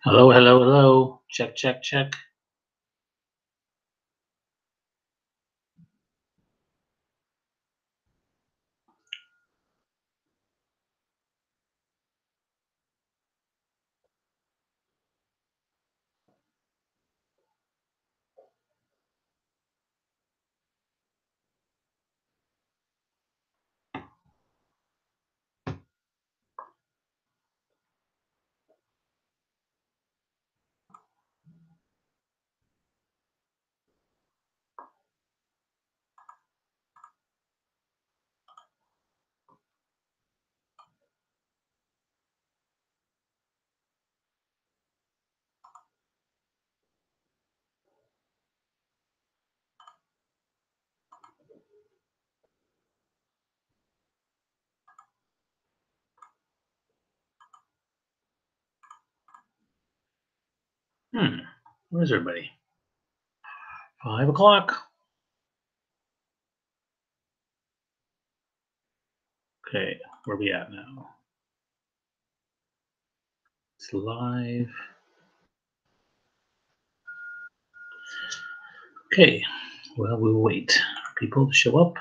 Hello, hello, hello. Check, check, check. Where's everybody? 5 o'clock. Okay, where are we at now? It's live. Okay, well, we'll wait for people to show up.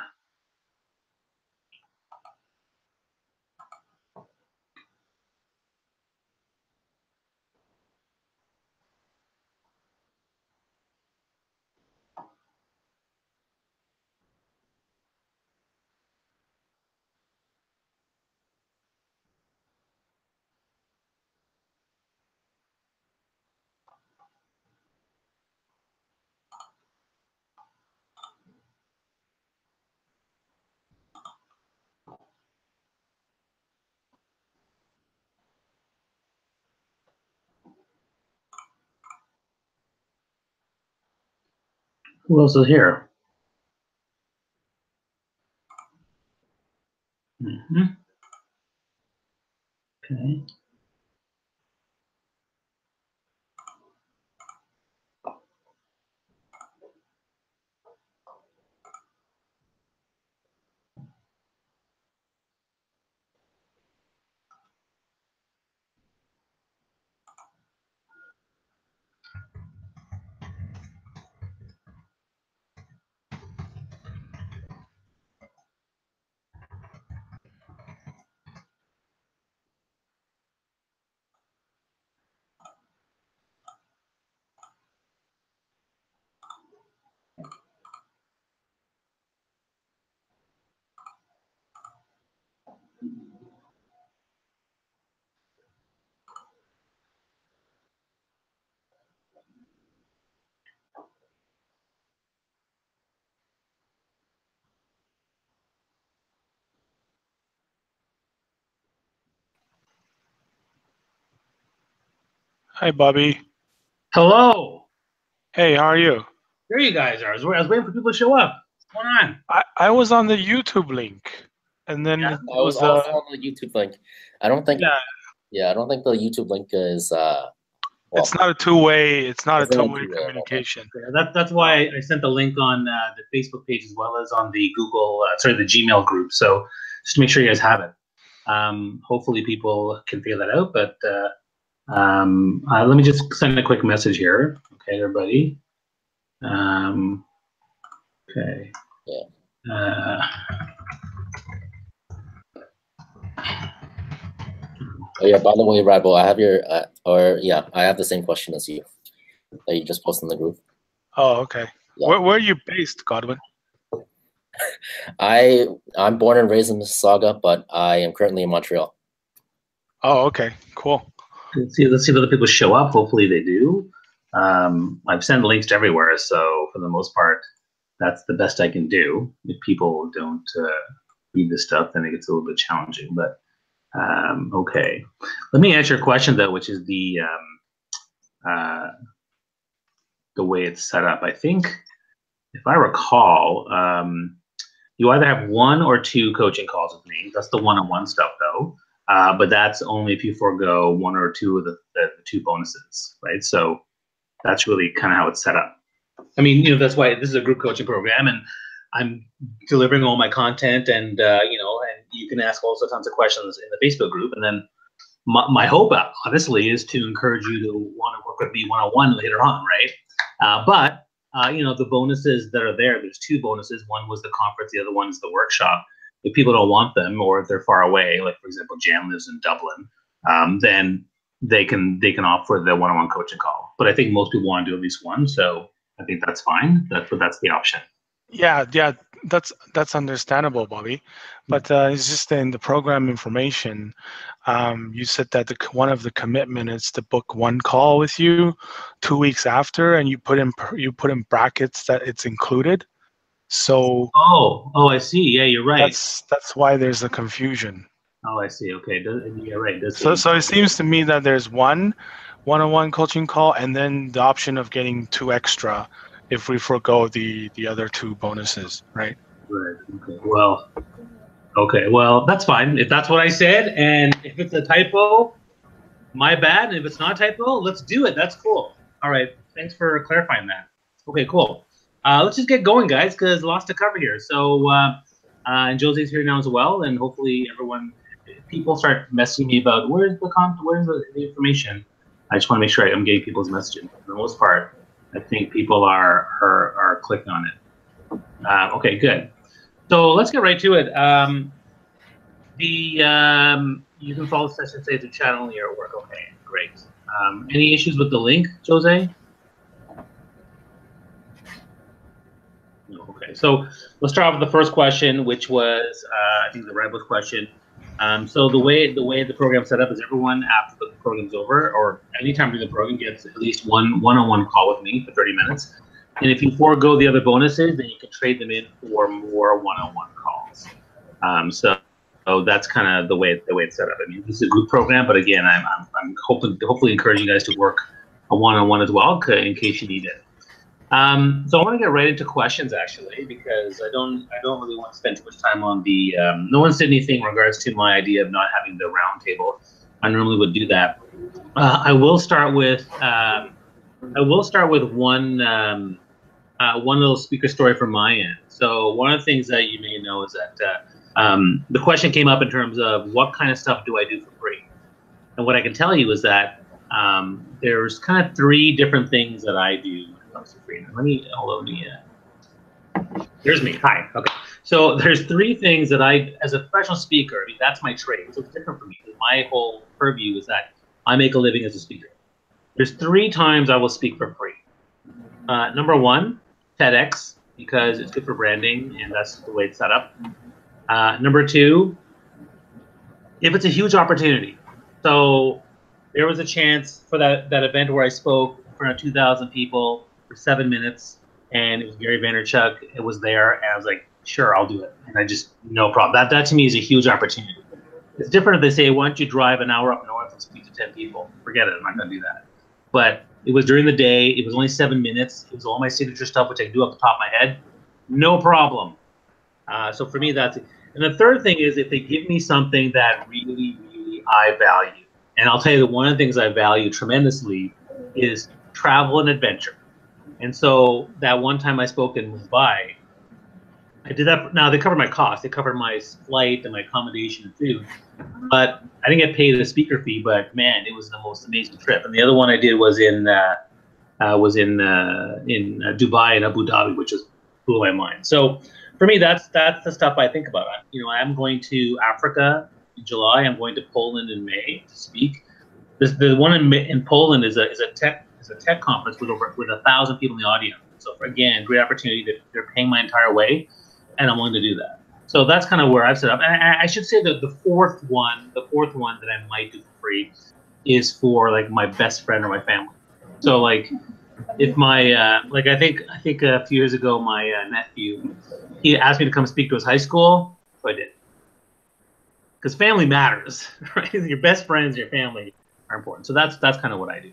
Who else is here? Okay. Hi, Bobby. Hello. Hey, how are you? There you guys are. I was waiting for people to show up. What's going on? I was on the YouTube link, and then Yeah. it I was also on the YouTube link. I don't think. Yeah, I don't think the YouTube link is. it's not a two-way. It's not a It's not two-way two-way, okay. communication. Yeah, that's why I sent the link on the Facebook page as well as on the the Gmail group. So just to make sure you guys have it. Hopefully people can figure that out. But let me just send a quick message here. Okay, everybody. Okay. Yeah. Oh yeah. By the way, Rival, I have your I have the same question as you that you just posted in the group. Oh, okay. Yeah. Where are you based, Godwin? I'm born and raised in Mississauga, but I am currently in Montreal. Oh, okay. Cool. Let's see if other people show up. Hopefully they do. I've sent links to everywhere, so for the most part, that's the best I can do. If people don't read this stuff, then it gets a little bit challenging. But okay, let me answer your question though, which is the way it's set up. I think, if I recall, you either have 1 or 2 coaching calls with me. That's the one-on-one stuff, though. But that's only if you forego 1 or 2 of the 2 bonuses, right? So that's really kind of how it's set up. I mean, that's why this is a group coaching program, and I'm delivering all my content, and and you can ask also tons of questions in the Facebook group, and then my hope, honestly, is to encourage you to want to work with me one-on-one later on, right? But the bonuses that are there's 2 bonuses. One was the conference, the other one is the workshop. If people don't want them, or if they're far away, like for example, Jan lives in Dublin, then they can opt for the one-on-one coaching call. But I think most people want to do at least one, so I think that's fine. That's the option. Yeah, that's understandable, Bobby. But it's just in the program information. You said that one of the commitment is to book 1 call with you 2 weeks after, and you put in brackets that it's included. So oh, I see. Yeah, you're right. That's why there's a confusion. Oh, I see. Okay, you're right. So it seems to me that there's one-on-one coaching call, and then the option of getting 2 extra if we forego the other 2 bonuses, right? Right. Okay. Well, that's fine. If that's what I said, and if it's a typo, my bad. And if it's not a typo, let's do it. That's cool. All right. Thanks for clarifying that. Okay, cool. Let's just get going, guys, because lots to cover here. So, and Jose's here now as well, and hopefully people start messaging me about where's the information. I just want to make sure I'm getting people's messages. For the most part, I think people are clicking on it. Okay, good. So let's get right to it. You can follow the session today through chat only or work. Okay, great. Any issues with the link, Jose? No. Okay. So let's start off with the first question, which was I think the Rebel's question. So the way the program's set up is everyone after the program's over, or anytime during the program, gets at least one-on-one call with me for 30 minutes. And if you forego the other bonuses, then you can trade them in for more one-on-one calls. So that's kind of the way it's set up. I mean, this is a group program, but again, I'm hopefully encouraging you guys to work a one-on-one as well, in case you need it. So I want to get right into questions, actually, because I don't really want to spend too much time on the. No one said anything in regards to my idea of not having the round table. I normally would do that. I will start with one little speaker story from my end. So one of the things that you may know is that the question came up in terms of what kind of stuff do I do for free, and what I can tell you is that there's kind of 3 different things that I do. Here's me. Hi. Okay. So there's 3 things that as a professional speaker, I mean, that's my trade. So it's different for me. My whole purview is that I make a living as a speaker. There's 3 times I will speak for free. Number 1, TEDx, because it's good for branding, and that's the way it's set up. Number 2, if it's a huge opportunity. So there was a chance for that event where I spoke in front of 2,000 people for 7 minutes, and it was Gary Vaynerchuk. It was there, and I was like, sure, I'll do it. And I just, no problem. That to me is a huge opportunity. It's different if they say, why don't you drive an hour up north and speak to 10 people? Forget it. I'm not going to do that. But it was during the day. It was only 7 minutes. It was all my signature stuff, which I can do off the top of my head. No problem. So for me, that's it. And the third thing is if they give me something that really, really I value. And I'll tell you that one of the things I value tremendously is travel and adventure. And so that one time I spoke in Mumbai, I did that. Now they covered my costs. They covered my flight and my accommodation and food, but I didn't get paid a speaker fee. But man, it was the most amazing trip. And the other one I did was in Dubai and Abu Dhabi, which just blew my mind. So for me, that's the stuff I think about. I'm going to Africa in July. I'm going to Poland in May to speak. The one in Poland is a tech conference with 1,000 people in the audience. So again, great opportunity that they're paying my entire way, and I'm willing to do that. So that's kind of where I've set up. And I should say that the fourth one that I might do for free is for like my best friend or my family. So like if my I think a few years ago my nephew, he asked me to come speak to his high school, so I did. Because family matters, right? Your best friends, your family are important. So that's kind of what I do.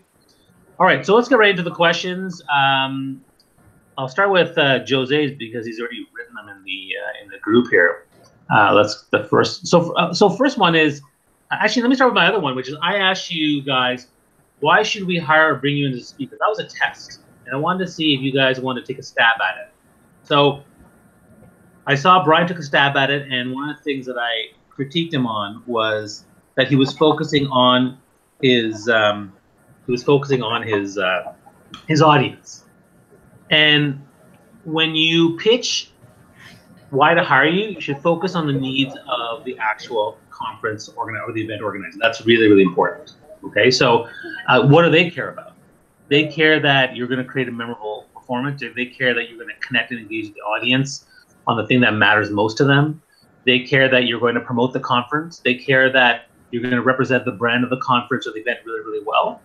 All right, so let's get right into the questions. I'll start with Jose's because he's already written them in the group here. Let's the first. So first one is actually let me start with my other one, which is I asked you guys, why should we hire or bring you in as a speaker? That was a test, and I wanted to see if you guys wanted to take a stab at it. So I saw Brian took a stab at it, and one of the things that I critiqued him on was that he was focusing on his his audience. And when you pitch why to hire you, you should focus on the needs of the actual conference organizer or the event organizer. That's really, really important. Okay, so what do they care about? They care that you're going to create a memorable performance. They care that you're going to connect and engage with the audience on the thing that matters most to them. They care that you're going to promote the conference. They care that you're going to represent the brand of the conference or the event really, really well.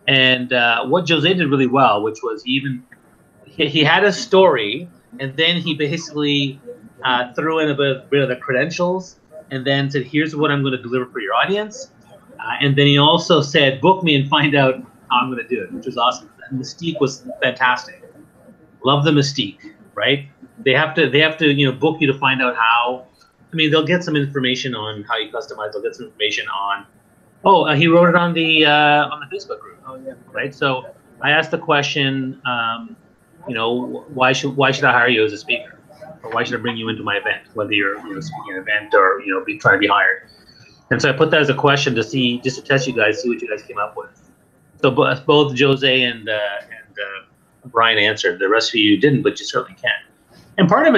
And what Jose did really well, which was he had a story, and then he basically threw in a bit of the credentials, and then said, here's what I'm going to deliver for your audience. And then he also said, book me and find out how I'm going to do it, which was awesome. And Mystique was fantastic. Love the Mystique, right? They have to book you to find out how. I mean, they'll get some information on how you customize. They'll get some information on, he wrote it on the Facebook group. Oh yeah, right. So I asked the question, why should I hire you as a speaker, or why should I bring you into my event, whether you're speaking at an event or trying to be hired. And so I put that as a question just to test you guys, see what you guys came up with. So both Jose and Brian answered. The rest of you didn't, but you certainly can. And part of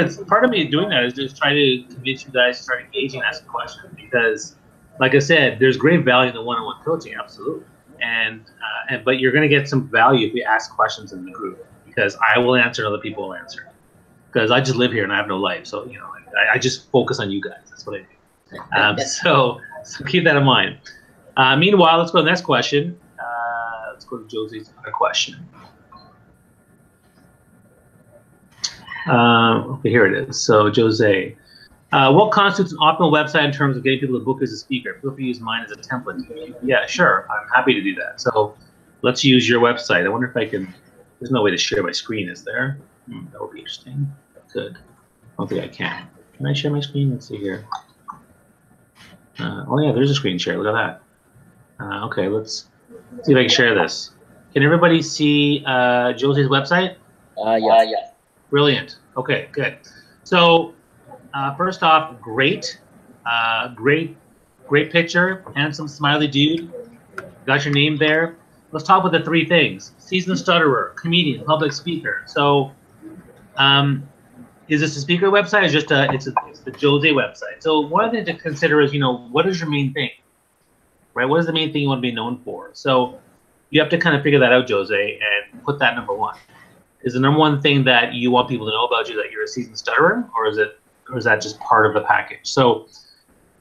me doing that is just try to convince you guys to start engaging and asking questions, because, like I said, there's great value in the one-on-one coaching, absolutely. But you're going to get some value if you ask questions in the group, because I will answer and other people will answer. Because I just live here and I have no life, so I just focus on you guys. That's what I do. So keep that in mind. Meanwhile, let's go to the next question. Let's go to Jose's other question. Okay, here it is. So Jose, what constitutes an optimal website in terms of getting people to book as a speaker? Feel free to use mine as a template. Yeah, sure. I'm happy to do that. So let's use your website. I wonder if I can. There's no way to share my screen, is there? That would be interesting. Good. I don't think I can. Can I share my screen? Let's see here. Oh yeah, there's a screen share. Look at that. Okay, let's see if I can share this. Can everybody see Jose's website? Yeah. Brilliant. Okay, good. So first off, great picture, handsome, smiley dude. Got your name there. Let's talk about the three things: seasoned stutterer, comedian, public speaker. So, is this a speaker website? Or just it's the Jose website. So one thing to consider is, what is your main thing, right? What is the main thing you want to be known for? So you have to kind of figure that out, Jose, and put that number one. Is the number one thing that you want people to know about you that you're a seasoned stutterer, or is that just part of the package? So,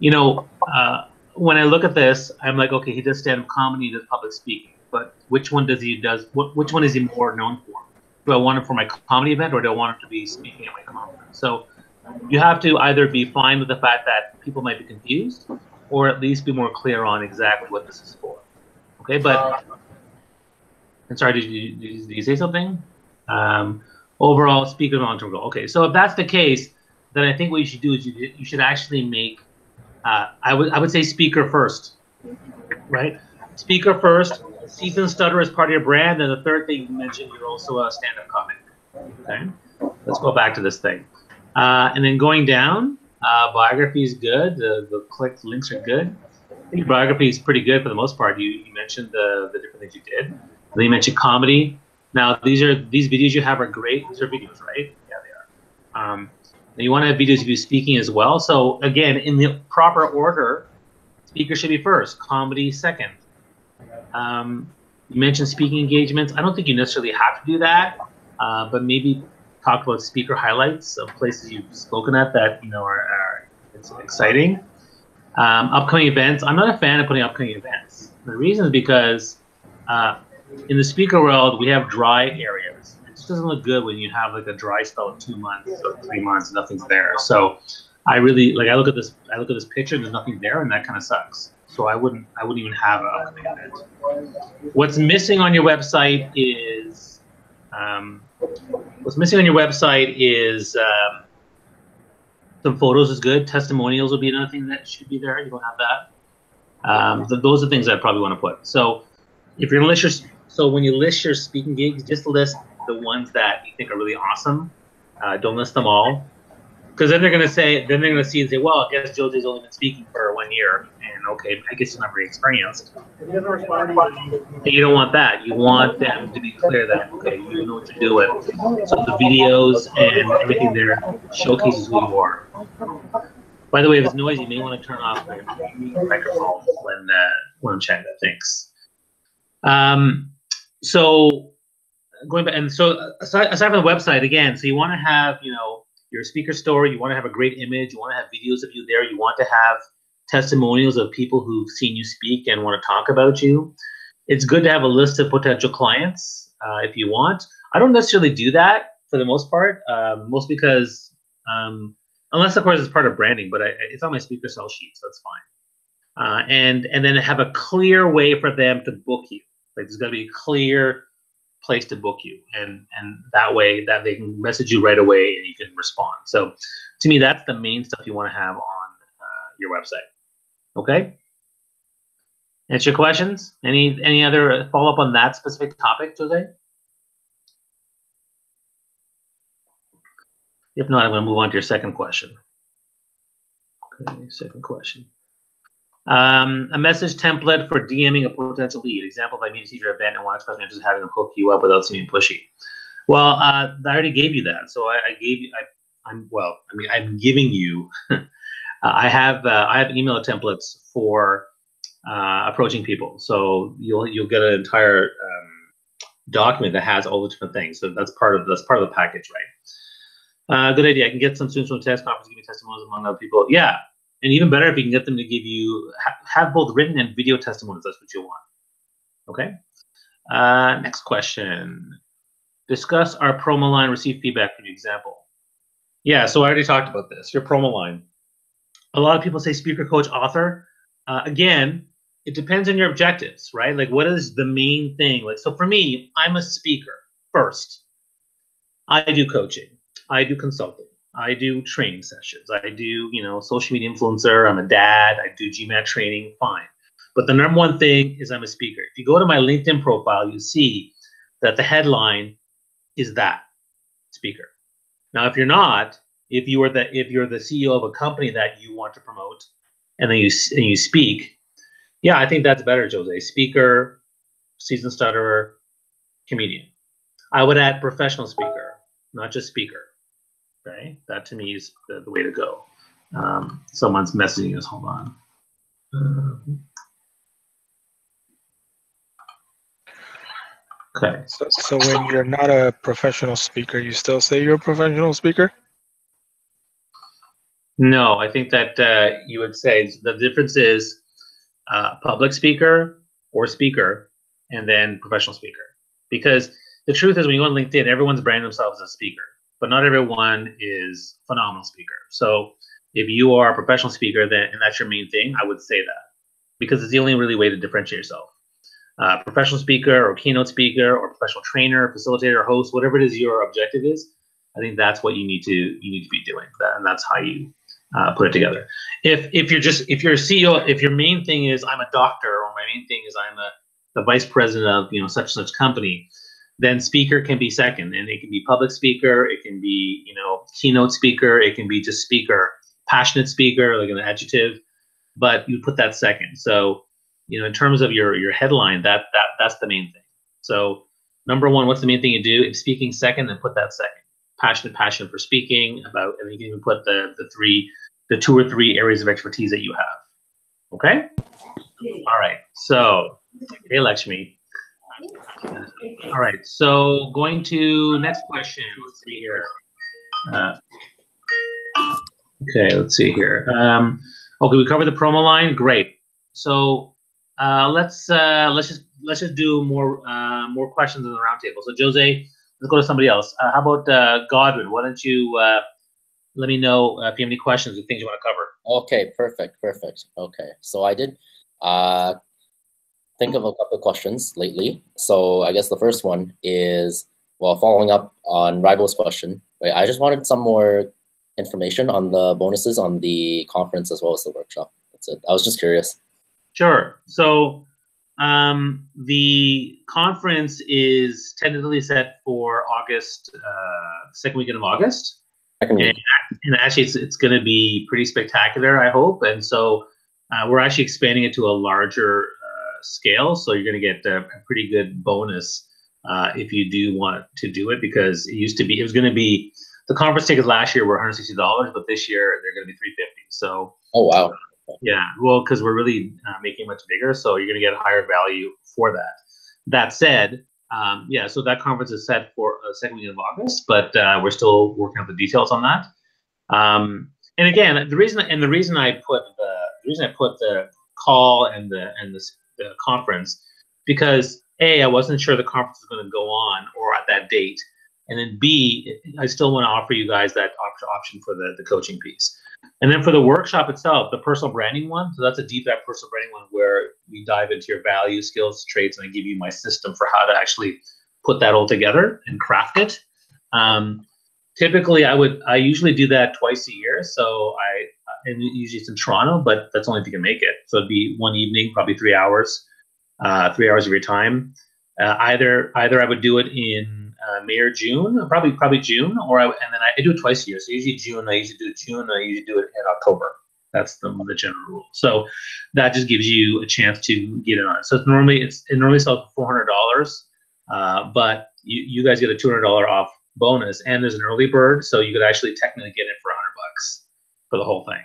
when I look at this, I'm like, okay, he does stand-up comedy, he does public speaking, but which one is he more known for? Do I want him for my comedy event, or do I want him to be speaking at my conference? So you have to either be fine with the fact that people might be confused, or at least be more clear on exactly what this is for. Okay, but I'm sorry, did you say something? Overall speaker long-term goal. Okay, so if that's the case, then I think what you should do is you should actually make, I would say speaker first, right? Speaker first, seasoned stutterer is part of your brand, and the third thing you mentioned, you're also a stand-up comic. Okay, let's go back to this thing, and then going down, biography is good. The click links are good. I think biography is pretty good for the most part. You mentioned the different things you did. And then you mentioned comedy. Now these videos you have are great. These are videos, right? Yeah, they are. And you want to have videos of you speaking as well. So again, in the proper order, speaker should be first, comedy second. You mentioned speaking engagements. I don't think you necessarily have to do that, but maybe talk about speaker highlights of places you've spoken at that are it's exciting. Upcoming events. I'm not a fan of putting upcoming events. The reason is because in the speaker world, we have dry areas. It just doesn't look good when you have like a dry spell of 2 months or 3 months and nothing's there. So I really I look at this picture and there's nothing there, and that kind of sucks. So I wouldn't even have an upcoming event. What's missing on your website is some photos is good. Testimonials would be another thing that should be there. You don't have that. Those are things I probably want to put. So if you're gonna when you list your speaking gigs, just list the ones that you think are really awesome. Don't list them all. Because then they're going to see and say, well, I guess Jose's only been speaking for 1 year, and okay, I guess he's not very experienced. And you don't want that. You want them to be clear that, okay, you know what you're doing. So the videos and everything there showcases who you are. By the way, if it's noisy, you may want to turn off the microphone when I'm chatting. Thanks. So going back, and so aside from the website again, so you want to have, you know, your speaker story, you want to have a great image, you want to have videos of you there, you want to have testimonials of people who've seen you speak and want to talk about you. It's good to have a list of potential clients if you want. I don't necessarily do that for the most part, mostly because, unless of course it's part of branding, but it's on my speaker sell sheet, so that's fine. And then have a clear way for them to book you. Like there's got to be a clear place to book you, and that way that they can message you right away and you can respond. So to me, that's the main stuff you want to have on your website. Okay, answer your questions. Any other follow up on that specific topic, Jose? If not, I'm going to move on to your second question. Okay, second question. A message template for DMing a potential lead. Example, if I meet a teacher event and want to express interest in having them hook you up without seeming pushy. Well, I already gave you that. So I'm giving you. I have email templates for approaching people. So you'll get an entire document that has all the different things. So that's part of the package, right? Good idea. I can get some students from the TEDx conference, give me testimonials among other people. Yeah. And even better if you can get them to give you, have both written and video testimonies. That's what you want. Okay. Next question. Discuss our promo line, receive feedback from the example. Yeah, so I already talked about this. Your promo line. A lot of people say speaker, coach, author. Again, it depends on your objectives, right? Like what is the main thing? Like, so for me, I'm a speaker first. I do coaching. I do consulting. I do training sessions. I do, you know, social media influencer. I'm a dad. I do GMAT training. Fine. But the number one thing is I'm a speaker. If you go to my LinkedIn profile, you see that the headline is that speaker. Now, if you're not, if you're the CEO of a company that you want to promote, and then you speak, yeah, I think that's better, Jose. Speaker, seasoned stutterer, comedian. I would add professional speaker, not just speaker. Okay, that to me is the way to go. Someone's messaging us. Hold on. Okay. So when you're not a professional speaker, you still say you're a professional speaker? No, I think that you would say the difference is public speaker or speaker, and then professional speaker. Because the truth is, when you go on LinkedIn, everyone's branding themselves as a speaker, but not everyone is a phenomenal speaker. So if you are a professional speaker, and that's your main thing, I would say that, because it's the only really way to differentiate yourself. Professional speaker or keynote speaker or professional trainer, facilitator, host, whatever it is your objective is, I think that's what you need to be doing, and that's how you put it together. If you're a CEO, if your main thing is I'm a doctor, or my main thing is I'm the vice president of such and such company, then speaker can be second, and it can be public speaker, it can be keynote speaker, it can be just speaker, passionate speaker, like an adjective, but you put that second. So in terms of your headline, that's the main thing. So number one, what's the main thing you do? If speaking second, then put that second. Passion for speaking about, and you can even put the 2 or 3 areas of expertise that you have. Okay. All right. So, hey, Lakshmi. All right. So going to next question. Let's see here. Okay. Let's see here. Okay, we covered the promo line. Great. So let's just do more questions in the roundtable. So Jose, let's go to somebody else. How about Godwin? Why don't you let me know if you have any questions or things you want to cover? Okay, perfect. Okay, so I did think of a couple of questions lately. So I guess the first one is, well, following up on Rival's question, right? I just wanted some more information on the bonuses on the conference as well as the workshop. That's it. I was just curious. Sure. So the conference is tentatively set for August, second weekend of August. And actually, it's going to be pretty spectacular, I hope. And so we're actually expanding it to a larger scale. So you're going to get a pretty good bonus if you do want to do it, because it was going to be, the conference tickets last year were $160, but this year they're going to be $350. So. Oh, wow. Yeah, well, because we're really making it much bigger, so you're going to get a higher value for that. That said, yeah, so that conference is set for the second week of August, but we're still working out the details on that. And again, the reason I put the call and the conference, because A, I wasn't sure the conference was going to go on or at that date, and then B, I still want to offer you guys that option for the coaching piece. And then for the workshop itself, the personal branding one, so that's a deep dive personal branding one where we dive into your values, skills, traits, and I give you my system for how to actually put that all together and craft it. Typically, I usually do that twice a year, and usually it's in Toronto, but that's only if you can make it. So it'd be one evening, probably 3 hours, 3 hours of your time. Either I would do it in May or June, probably June, and then I do it twice a year. So usually June, I usually do it in October. That's the general rule. So that just gives you a chance to get in on it. So it normally sells for $400, but you guys get a $200 off bonus, and there's an early bird, so you could actually technically get it for $100 for the whole thing.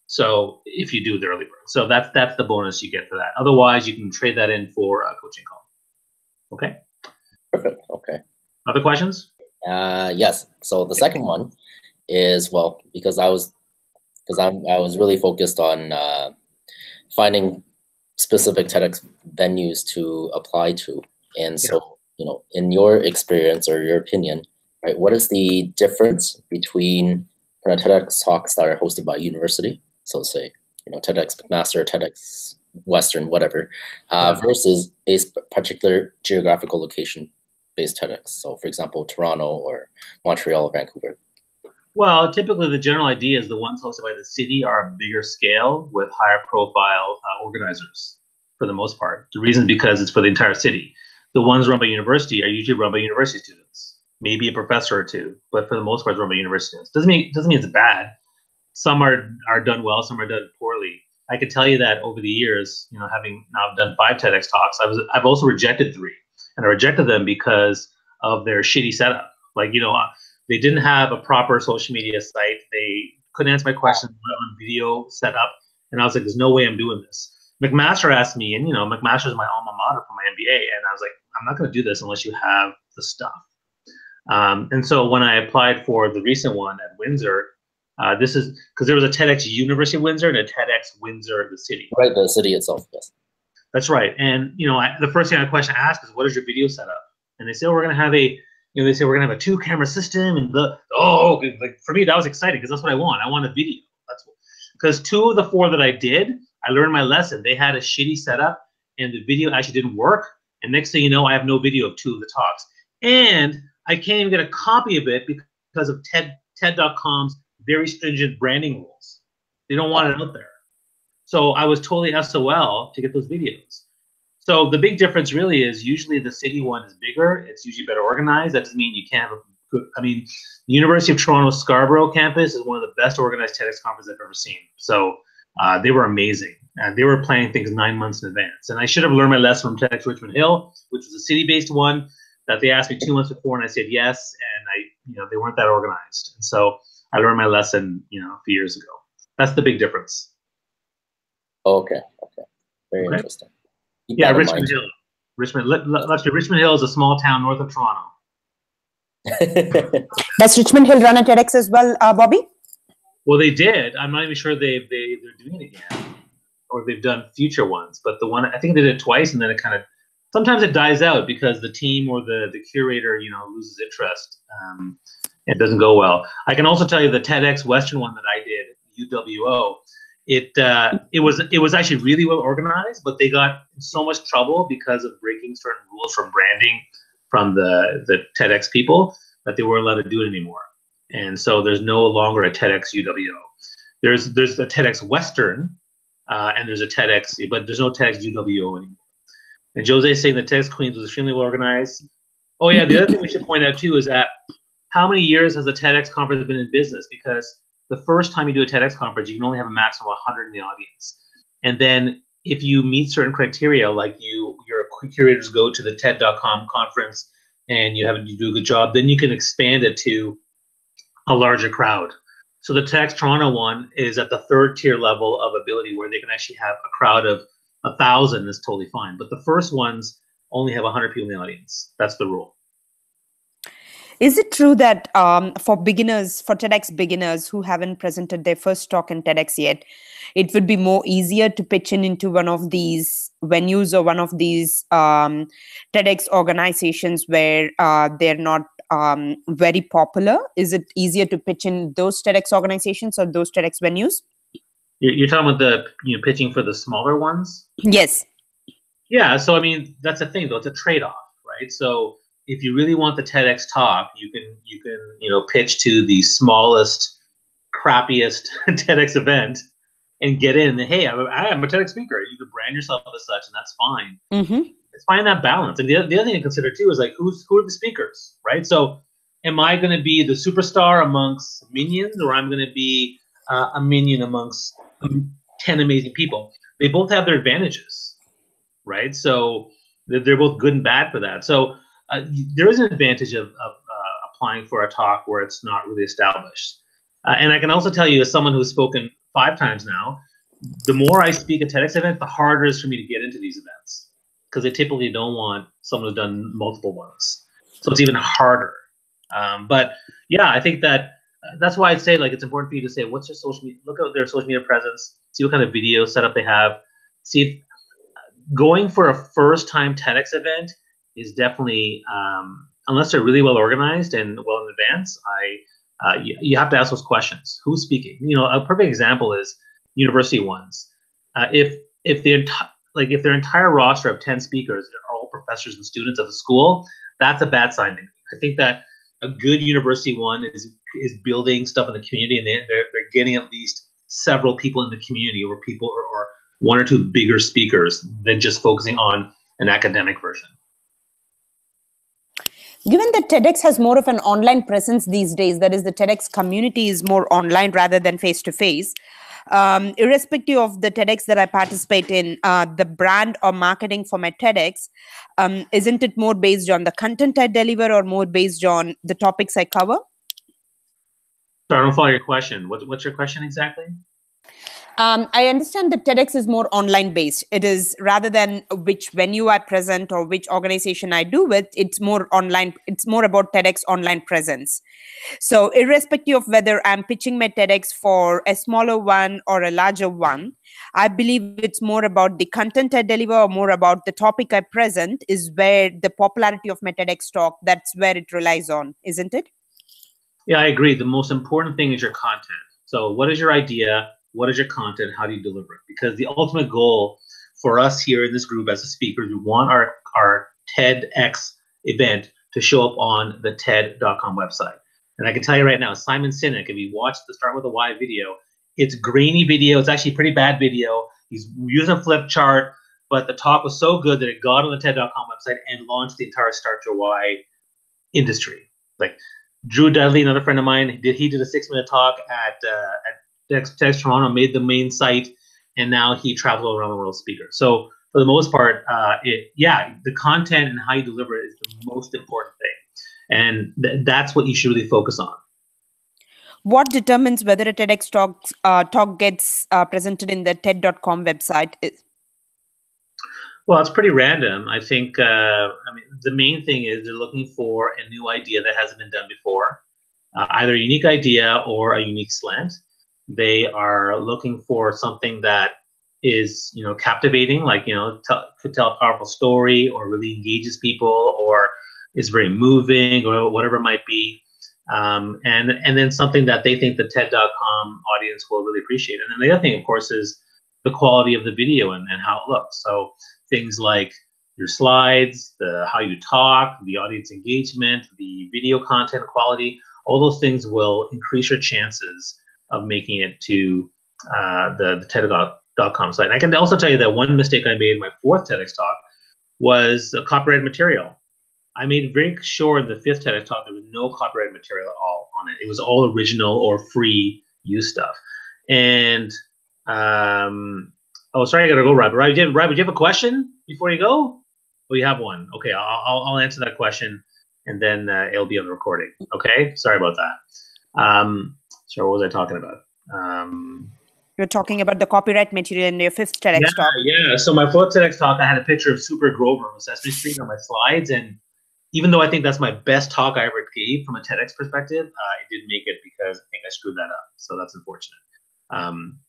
So if you do the early bird, so that's the bonus you get for that. Otherwise, you can trade that in for a coaching call. Okay. Perfect. Okay. Other questions? Yes. So the second one is, well, because I was really focused on finding specific TEDx venues to apply to, and so in your experience or your opinion, right, what is the difference between kind of TEDx talks that are hosted by university, so say TEDx McMaster, TEDx Western, whatever, versus a particular geographical location based TEDx. So for example, Toronto or Montreal or Vancouver. Well, typically the general idea is the ones hosted by the city are a bigger scale with higher profile organizers for the most part. The reason is because it's for the entire city. The ones run by university are usually run by university students, maybe a professor or two, but for the most part it's run by university students. Doesn't mean it's bad. Some are done well, some are done poorly. I can tell you that over the years, having now done 5 TEDx talks, I've also rejected 3. And I rejected them because of their shitty setup. Like, they didn't have a proper social media site. They couldn't answer my questions on video setup. And I was like, there's no way I'm doing this. McMaster asked me, and McMaster is my alma mater for my MBA. And I was like, I'm not going to do this unless you have the stuff. And so when I applied for the recent one at Windsor, this is because there was a TEDx University of Windsor and a TEDx Windsor, the city. Right, the city itself, yes. That's right. And, the first thing I question I ask is, what is your video setup? And they say, we're going to have a 2-camera system. And like for me, that was exciting because that's what I want. I want a video. Because 2 of the 4 that I did, I learned my lesson. They had a shitty setup and the video actually didn't work. And next thing you know, I have no video of 2 of the talks. And I can't even get a copy of it because of TED.com's very stringent branding rules. They don't want it out there. So I was totally SOL to get those videos. So the big difference really is usually the city one is bigger. It's usually better organized. That doesn't mean you can't have a good, the University of Toronto Scarborough campus is one of the best organized TEDx conferences I've ever seen. So they were amazing. They were planning things 9 months in advance. And I should have learned my lesson from TEDx Richmond Hill, which was a city-based one that they asked me 2 months before and I said yes. And they weren't that organized. And so I learned my lesson, a few years ago. That's the big difference. Okay. Very interesting. Yeah, Richmond Hill. Richmond Hill is a small town north of Toronto. Does Richmond Hill run a TEDx as well, Bobby? Well, they did. I'm not even sure they're doing it again, or they've done future ones. But the one, I think they did it twice, and then it kind of, sometimes it dies out because the team or the curator, loses interest. It doesn't go well. I can also tell you the TEDx Western one that I did, UWO. It was actually really well organized, but they got in so much trouble because of breaking certain rules from branding from the TEDx people that they weren't allowed to do it anymore. And so there's no longer a TEDx UWO. There's a TEDx Western, and there's a TEDx, but there's no TEDx UWO anymore. And Jose is saying the TEDx Queens was extremely well organized. Oh yeah, the other thing we should point out too is that how many years has a TEDx conference been in business? Because the first time you do a TEDx conference, you can only have a maximum of 100 in the audience. And then if you meet certain criteria, like your curators go to the TED.com conference and you do a good job, then you can expand it to a larger crowd. So the TEDx Toronto one is at the third tier level of ability, where they can actually have a crowd of 1,000 is totally fine. But the first ones only have 100 people in the audience. That's the rule. Is it true that for TEDx beginners who haven't presented their first talk in TEDx yet, it would be more easier to pitch into one of these venues or one of these TEDx organizations where they're not very popular? Is it easier to pitch in those TEDx organizations or those TEDx venues? You're talking about the pitching for the smaller ones? Yes. Yeah. So I mean, that's the thing, though. It's a trade-off, right? So if you really want the TEDx talk, you can pitch to the smallest, crappiest TEDx event and get in. Hey, I'm a TEDx speaker. You can brand yourself as such, and that's fine. Mm-hmm. It's find that balance. And the other thing to consider too is like who are the speakers, right? So am I going to be the superstar amongst minions, or I'm going to be a minion amongst 10 amazing people? They both have their advantages, right? So they're both good and bad for that. So there is an advantage of applying for a talk where it's not really established. And I can also tell you, as someone who's spoken 5 times now, the more I speak at TEDx events, the harder it is for me to get into these events, because they typically don't want someone who's done multiple ones. So it's even harder. But yeah, I think that's why I'd say, like, it's important for you to say, what's your social media, look at their social media presence, see what kind of video setup they have, see if going for a first-time TEDx event is definitely, unless they're really well organized and well in advance, you have to ask those questions. Who's speaking? A perfect example is university ones. If their entire roster of 10 speakers are all professors and students of the school, that's a bad sign to me. I think that a good university one is building stuff in the community, and they're getting at least several people in the community, or people or 1 or 2 bigger speakers, than just focusing on an academic version. Given that TEDx has more of an online presence these days, that is, the TEDx community is more online rather than face-to-face, irrespective of the TEDx that I participate in, the brand or marketing for my TEDx, isn't it more based on the content I deliver or more based on the topics I cover? Sorry, I don't follow your question. What's your question exactly? I understand that TEDx is more online based. It is, rather than which venue I present or which organization I do with, it's more online. It's more about TEDx online presence. So irrespective of whether I'm pitching my TEDx for a smaller one or a larger one, I believe it's more about the content I deliver or more about the topic I present is where the popularity of my TEDx talk, that's where it relies on, isn't it? Yeah, I agree. The most important thing is your content. So what is your idea? What is your content? How do you deliver it? Because the ultimate goal for us here in this group as a speaker, we want our TEDx event to show up on the TED.com website. And I can tell you right now, Simon Sinek, if you watch the Start With a Why video, it's grainy video. It's actually pretty bad video. He's using a flip chart, but the talk was so good that it got on the TED.com website and launched the entire Start Your Why industry. Like Drew Dudley, another friend of mine, he did a 6-minute talk at TEDx Toronto, made the main site, and now he travels all around the world speaker. So for the most part, the content and how you deliver it is the most important thing, and that's what you should really focus on. What determines whether a TEDx talk gets presented in the TED.com website? Well, it's pretty random. I think the main thing is they're looking for a new idea that hasn't been done before, either a unique idea or a unique slant. They are looking for something that is, captivating, like, could tell a powerful story or really engages people or is very moving or whatever it might be. And then something that they think the TED.com audience will really appreciate. And then the other thing, of course, is the quality of the video and how it looks. So things like your slides, how you talk, the audience engagement, the video content quality, all those things will increase your chances of making it to the TED.com site. And I can also tell you that one mistake I made in my 4th TEDx talk was copyrighted material. I made very sure in the 5th TEDx talk there was no copyrighted material at all on it. It was all original or free use stuff. And oh, sorry, I gotta go, Rob. Rob, do you have a question before you go? Oh, you have one. Okay, I'll answer that question, and then it'll be on the recording. Okay, sorry about that. So what was I talking about? You're talking about the copyright material in your 5th TEDx talk. Yeah. So my 4th TEDx talk, I had a picture of Super Grover on Sesame Street on my slides, and even though I think that's my best talk I ever gave from a TEDx perspective, it didn't make it because I think I screwed that up. So that's unfortunate.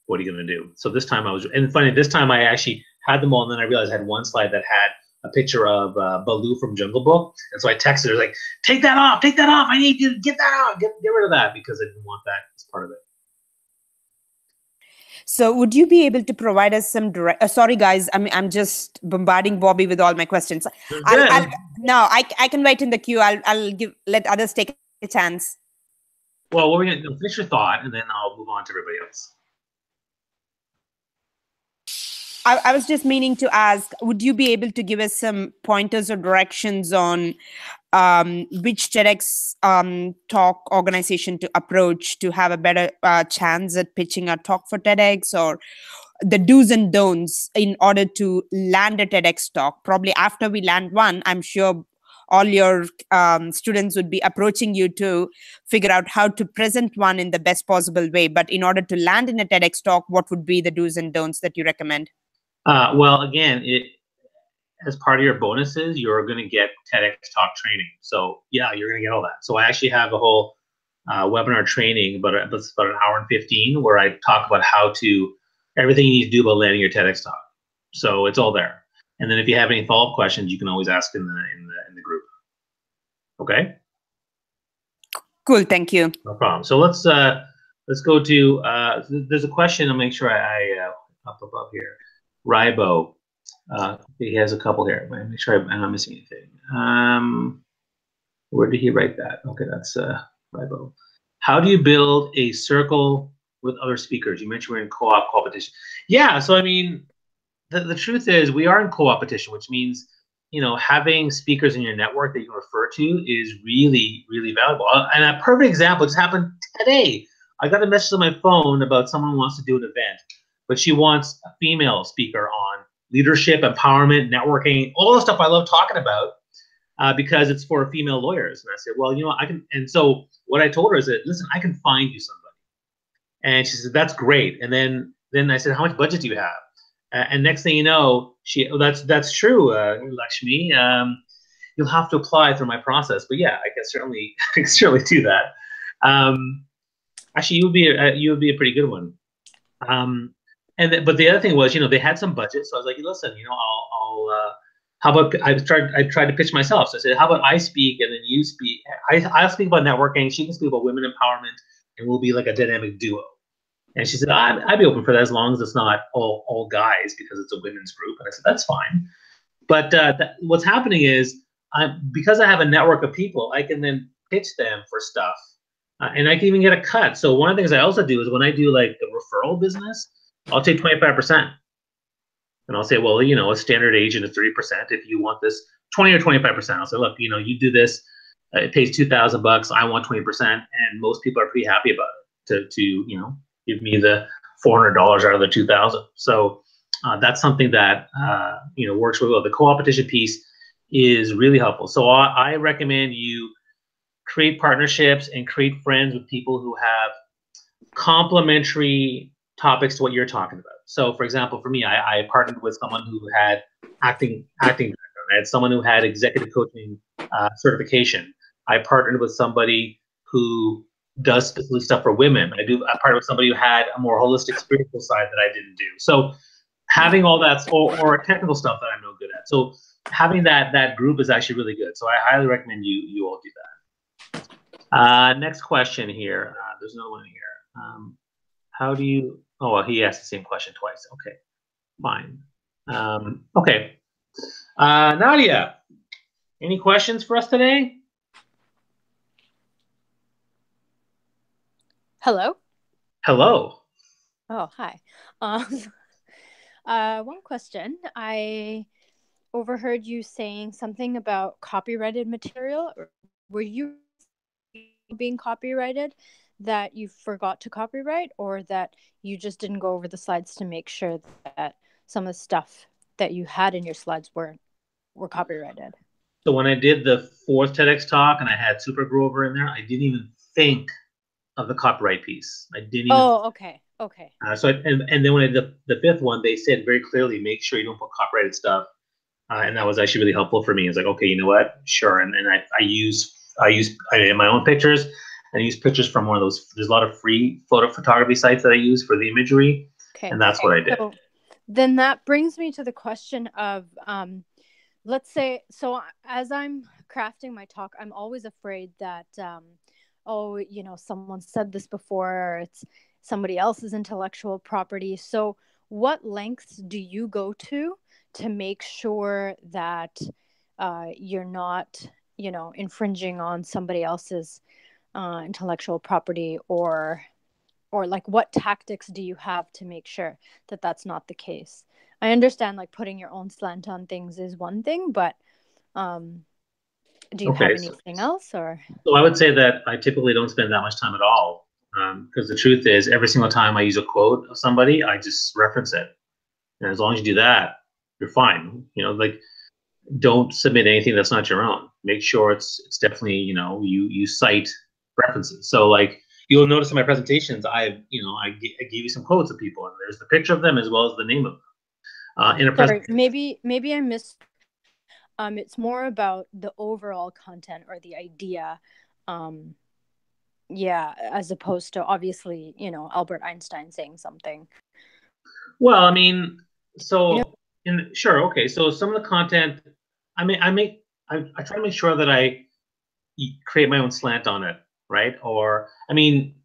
What are you going to do? So this time and funny, this time I actually had them all, and then I realized I had one slide that had a picture of Baloo from Jungle Book. And so I texted her, like, take that off, I need you to get that out, get rid of that, because I didn't want that as part of it. So would you be able to provide us some direct, sorry guys, I'm just bombarding Bobby with all my questions. No, I can wait in the queue. I'll let others take a chance. Well, we're going to finish your thought, and then I'll move on to everybody else. I was just meaning to ask, would you be able to give us some pointers or directions on which TEDx talk organization to approach to have a better chance at pitching a talk for TEDx, or the do's and don'ts in order to land a TEDx talk? Probably after we land one, I'm sure all your students would be approaching you to figure out how to present one in the best possible way. But in order to land in a TEDx talk, what would be the do's and don'ts that you recommend? Well, again, as part of your bonuses, you're going to get TEDx talk training. So yeah, you're going to get all that. So I actually have a whole webinar training, but it's about an hour and 15, where I talk about everything you need to do about landing your TEDx talk. So it's all there. And then if you have any follow-up questions, you can always ask in the group. Okay. Cool. Thank you. No problem. So let's go to there's a question. I'll make sure I up above here. Ribo. He has a couple here. Make sure I'm not missing anything. Where did he write that? Okay, that's Ribo. How do you build a circle with other speakers? You mentioned we're in co-op competition. Yeah, so I mean, the truth is we are in co-opetition, which means, you know, having speakers in your network that you can refer to is really, really valuable. And a perfect example just happened today. I got a message on my phone about someone who wants to do an event, but she wants a female speaker on leadership, empowerment, networking, all the stuff I love talking about, because it's for female lawyers. And I said, well, you know, I can. And so what I told her is that, listen, I can find you somebody. And she said, that's great. And then I said, how much budget do you have? And next thing you know, that's true, Lakshmi. You'll have to apply through my process, but yeah, I can certainly do that. Actually, you would be a pretty good one. But the other thing was, you know, they had some budget, so I was like, listen, you know, how about I tried to pitch myself. So I said, how about I speak and then you speak? I'll speak about networking. She can speak about women empowerment, and we'll be like a dynamic duo. And she said, I'd be open for that as long as it's not all guys, because it's a women's group. And I said, that's fine. But what's happening is, because I have a network of people, I can then pitch them for stuff, and I can even get a cut. So one of the things I also do is when I do like a referral business, I'll take 25%. And I'll say, well, you know, a standard agent is 30%. If you want this 20 or 25%, I'll say, look, you know, you do this, it pays $2,000. I want 20%. And most people are pretty happy about it to you know, give me the $400 out of the $2,000. So that's something that, you know, works really well. The co-opetition piece is really helpful. So I recommend you create partnerships and create friends with people who have complementary topics to what you're talking about. So for example, for me, I partnered with someone who had acting background. I had someone who had executive coaching certification. I partnered with somebody who does specific stuff for women. I partnered with somebody who had a more holistic spiritual side that I didn't do. So having all that, or technical stuff that I'm no good at. So having that group is actually really good. So I highly recommend you all do that. Next question here. There's another one here. How do you? Oh, well, he asked the same question twice. Okay, fine. Okay, Nadia, any questions for us today? Hello. Hello. Oh, hi. One question. I overheard you saying something about copyrighted material. Were you being copyrighted that you forgot to copyright, or that you just didn't go over the slides to make sure that some of the stuff that you had in your slides were copyrighted? So when I did the fourth TEDx talk and I had Supergrow over in there, I didn't even think of the copyright piece. I didn't even. Oh, okay. And then when I did the fifth one, they said very clearly, make sure you don't put copyrighted stuff. And that was actually really helpful for me. It's like, okay, you know what? Sure. And then I use in my own pictures, and I use pictures from one of those. There's a lot of free photography sites that I use for the imagery. Okay. And that's what I did. So then that brings me to the question of, let's say, so as I'm crafting my talk, I'm always afraid that, someone said this before, or it's somebody else's intellectual property. So what lengths do you go to make sure that you're not, infringing on somebody else's intellectual property, or like what tactics do you have to make sure that that's not the case? I understand like putting your own slant on things is one thing, but do you have anything else? Or so I would say that I typically don't spend that much time at all, because the truth is every single time I use a quote of somebody, I just reference it, and as long as you do that, you're fine. Like, don't submit anything that's not your own. Make sure it's definitely, you cite references. So like you'll notice in my presentations, I gave you some quotes of people, and there's the picture of them as well as the name of them. In a Sorry, maybe I missed. It's more about the overall content or the idea, as opposed to obviously, Albert Einstein saying something. Well, I mean, so sure, okay. So some of the content, I try to make sure that I create my own slant on it, right? Or I mean,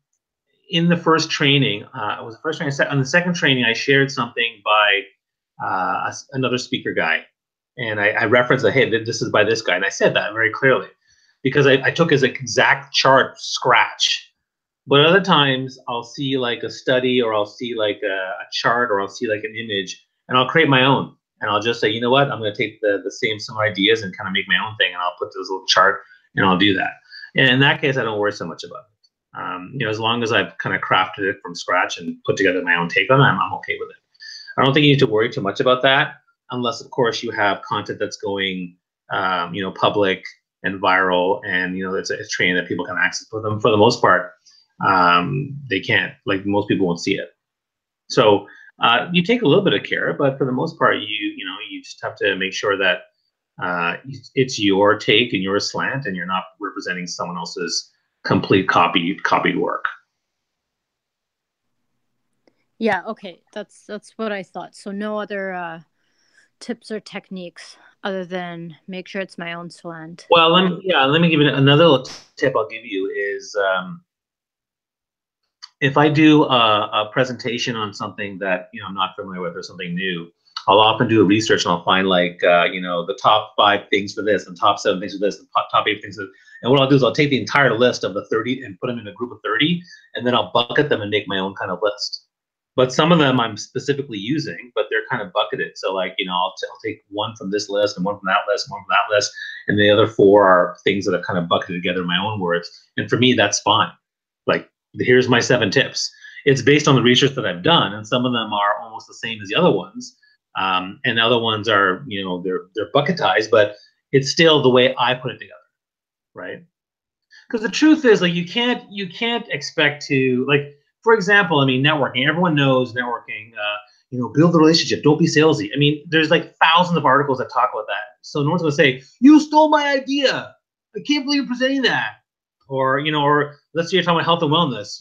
in the first training, it was the first training I said. On the second training, I shared something by another speaker guy, and I referenced that, hey, this is by this guy, and I said that very clearly because I took his exact chart scratch. But other times I'll see like a study, or I'll see like a chart, or I'll see like an image, and I'll create my own. And I'll just say, you know what, I'm going to take the same similar ideas and kind of make my own thing, and I'll put this little chart, and I'll do that. And in that case, I don't worry so much about it. As long as I've kind of crafted it from scratch and put together my own take on it, I'm okay with it. I don't think you need to worry too much about that, unless, of course, you have content that's going, public and viral, and it's training that people can access. For them, for the most part, they can't. Like most people won't see it. So you take a little bit of care, but for the most part, you just have to make sure that it's your take and your slant, and you're not representing someone else's complete copied work. Yeah, okay, that's what I thought. So no other tips or techniques other than make sure it's my own slant. Well, let me give you another little tip. I'll give you is if I do a presentation on something that I'm not familiar with or something new, I'll often do a research, and I'll find like the top 5 things for this, and top 7 things for this, and top 8 things for this. And what I'll do is I'll take the entire list of the 30 and put them in a group of 30, and then I'll bucket them and make my own kind of list. But some of them I'm specifically using, but they're kind of bucketed. So like, I'll take one from this list and one from that list and one from that list. And the other 4 are things that are kind of bucketed together in my own words. And for me, that's fine. Like, here's my 7 tips. It's based on the research that I've done. And some of them are almost the same as the other ones. And other ones are, they're bucketized, but it's still the way I put it together. Right. Because the truth is, like, you can't expect to, like, for example, I mean, networking. Everyone knows networking. Build the relationship. Don't be salesy. I mean, there's like thousands of articles that talk about that. So no one's going to say, "You stole my idea. I can't believe you're presenting that." Or or let's say you're talking about health and wellness,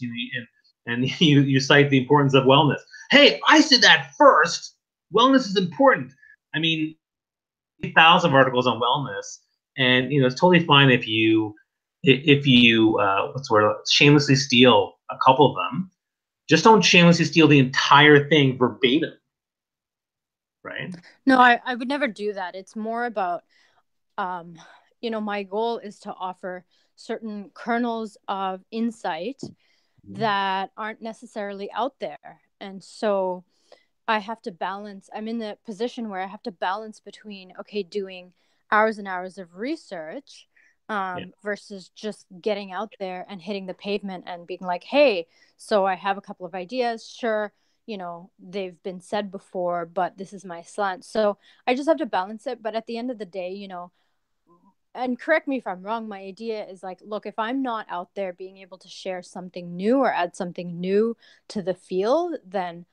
and you cite the importance of wellness. Hey, I said that first. Wellness is important. I mean, thousands of articles on wellness, and it's totally fine if you shamelessly steal a couple of them. Just don't shamelessly steal the entire thing verbatim, right? No, I would never do that. It's more about, my goal is to offer certain kernels of insight that aren't necessarily out there. And so, I have to balance, I'm in the position where I have to balance between, okay, doing hours and hours of research versus just getting out there and hitting the pavement and being like, hey, so I have a couple of ideas. Sure, you know, they've been said before, but this is my slant. So I just have to balance it. But at the end of the day, you know, and correct me if I'm wrong, my idea is like, look, if I'm not out there being able to share something new or add something new to the field, then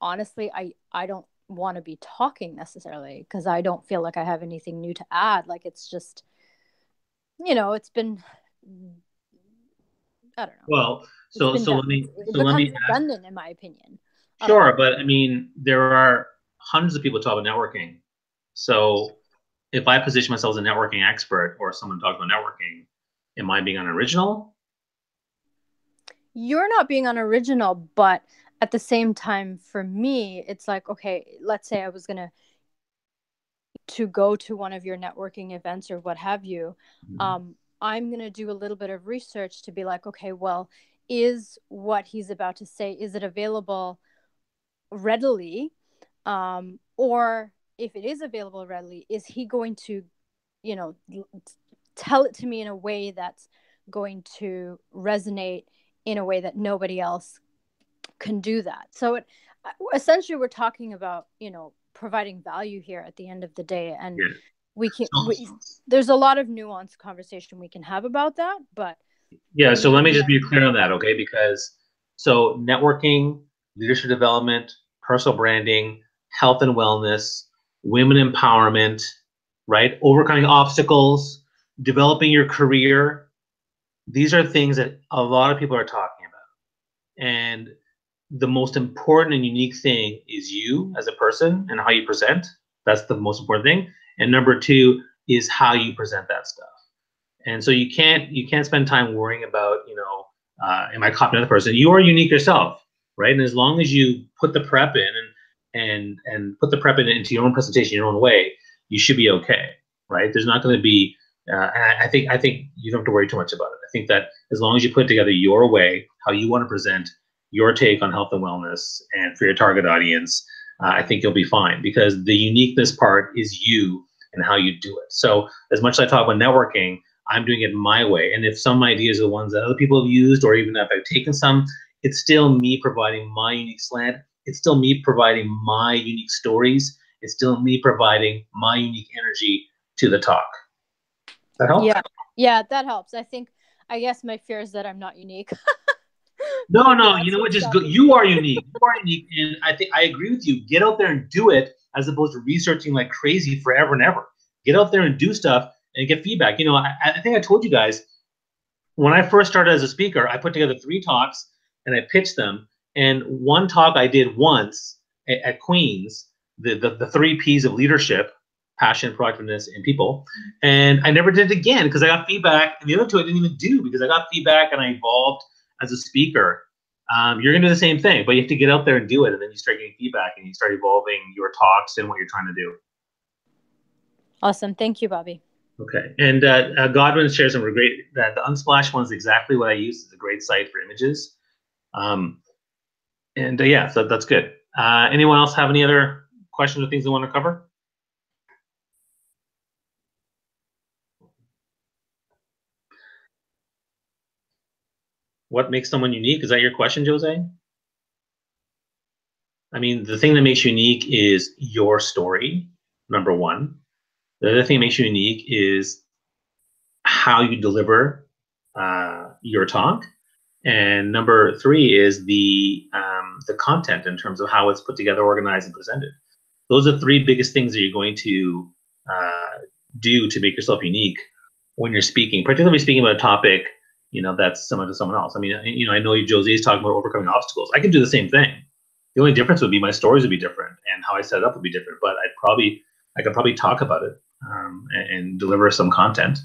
honestly, I don't want to be talking necessarily, because I don't feel like I have anything new to add. Like, it's just, you know, it's been, I don't know. Well, so let me redundant in my opinion. Sure, but I mean, there are hundreds of people talk about networking. So if I position myself as a networking expert or someone talks about networking, am I being unoriginal? You're not being unoriginal, but at the same time, for me, it's like, okay, let's say I was going to go to one of your networking events or what have you. I'm going to do a little bit of research to be like, okay, well, is what he's about to say, is it available readily? Or if it is available readily, is he going to, you know, tell it to me in a way that's going to resonate in a way that nobody else can do that? So essentially we're talking about, you know, providing value here at the end of the day. And there's a lot of nuanced conversation we can have about that, but yeah, so let me just be clear on that, okay? Because so networking, leadership development, personal branding, health and wellness, women empowerment, right? Overcoming obstacles, developing your career. These are things that a lot of people are talking about. And the most important and unique thing is you as a person and how you present. That's the most important thing. And number two is how you present that stuff. And so you can't spend time worrying about, you know, am I copying another person? You are unique yourself, right? And as long as you put the prep in and put the prep into your own presentation, your own way, you should be okay, right? There's not going to be. I think you don't have to worry too much about it. I think that as long as you put together your way, how you want to present your take on health and wellness, and for your target audience, I think you'll be fine, because the uniqueness part is you and how you do it. So as much as I talk about networking, I'm doing it my way. And if some ideas are the ones that other people have used, or even if I've taken some, it's still me providing my unique slant. It's still me providing my unique stories. It's still me providing my unique energy to the talk. That helps? Yeah, that helps. I guess my fear is that I'm not unique. No, you know what? Just go. You are unique. You are unique, and I think I agree with you. Get out there and do it, as opposed to researching like crazy forever and ever. Get out there and do stuff and get feedback. You know, I think I told you guys, when I first started as a speaker, I put together 3 talks and I pitched them. And one talk I did once at Queen's, the 3 P's of leadership: passion, proactiveness, and people. And I never did it again because I got feedback. And the other 2 I didn't even do because I got feedback and I evolved as a speaker. You're going to do the same thing, but you have to get out there and do it. And then you start getting feedback and you start evolving your talks and what you're trying to do. Awesome. Thank you, Bobby. Okay. And Godwin shares some great, that the Unsplash one is exactly what I use. It's a great site for images. Yeah, so that's good. Anyone else have any other questions or things they want to cover? What makes someone unique? Is that your question, Jose? I mean, the thing that makes you unique is your story, number one. The other thing that makes you unique is how you deliver your talk. And number 3 is the content in terms of how it's put together, organized, and presented. Those are 3 biggest things that you're going to do to make yourself unique when you're speaking, particularly speaking about a topic, you know, that's similar to someone else. I mean, you know, I know Jose is talking about overcoming obstacles. I can do the same thing. The only difference would be my stories would be different and how I set it up would be different. But I could probably talk about it and deliver some content.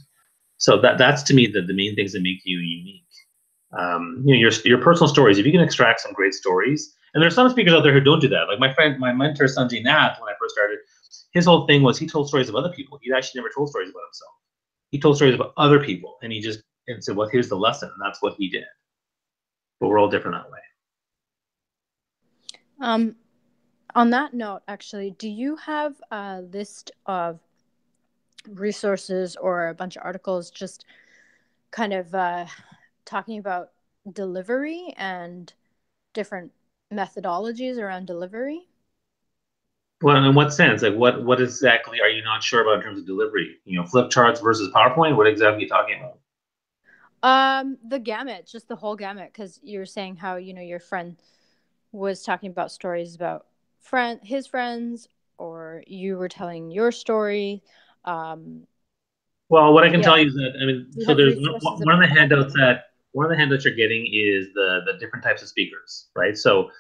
So that's to me the main things that make you unique. You know, your personal stories. If you can extract some great stories, and there's some speakers out there who don't do that. Like my mentor Sanjay Nath, when I first started, his whole thing was he told stories of other people. He actually never told stories about himself. He told stories about other people, and he just said, "Well, here's the lesson," and that's what he did. But we're all different that way. On that note, actually, do you have a list of resources or a bunch of articles just kind of talking about delivery and different methodologies around delivery? Well, in what sense? Like, what exactly are you not sure about in terms of delivery? You know, flip charts versus PowerPoint. What exactly are you talking about? The gamut, just the whole gamut, because you're saying how, you know, your friend was talking about stories about his friends, or you were telling your story. Well, what I can Yeah. tell you is that, I mean, Do you so have there's resources one of the about handouts that one of the handouts you're getting is the different types of speakers, right? So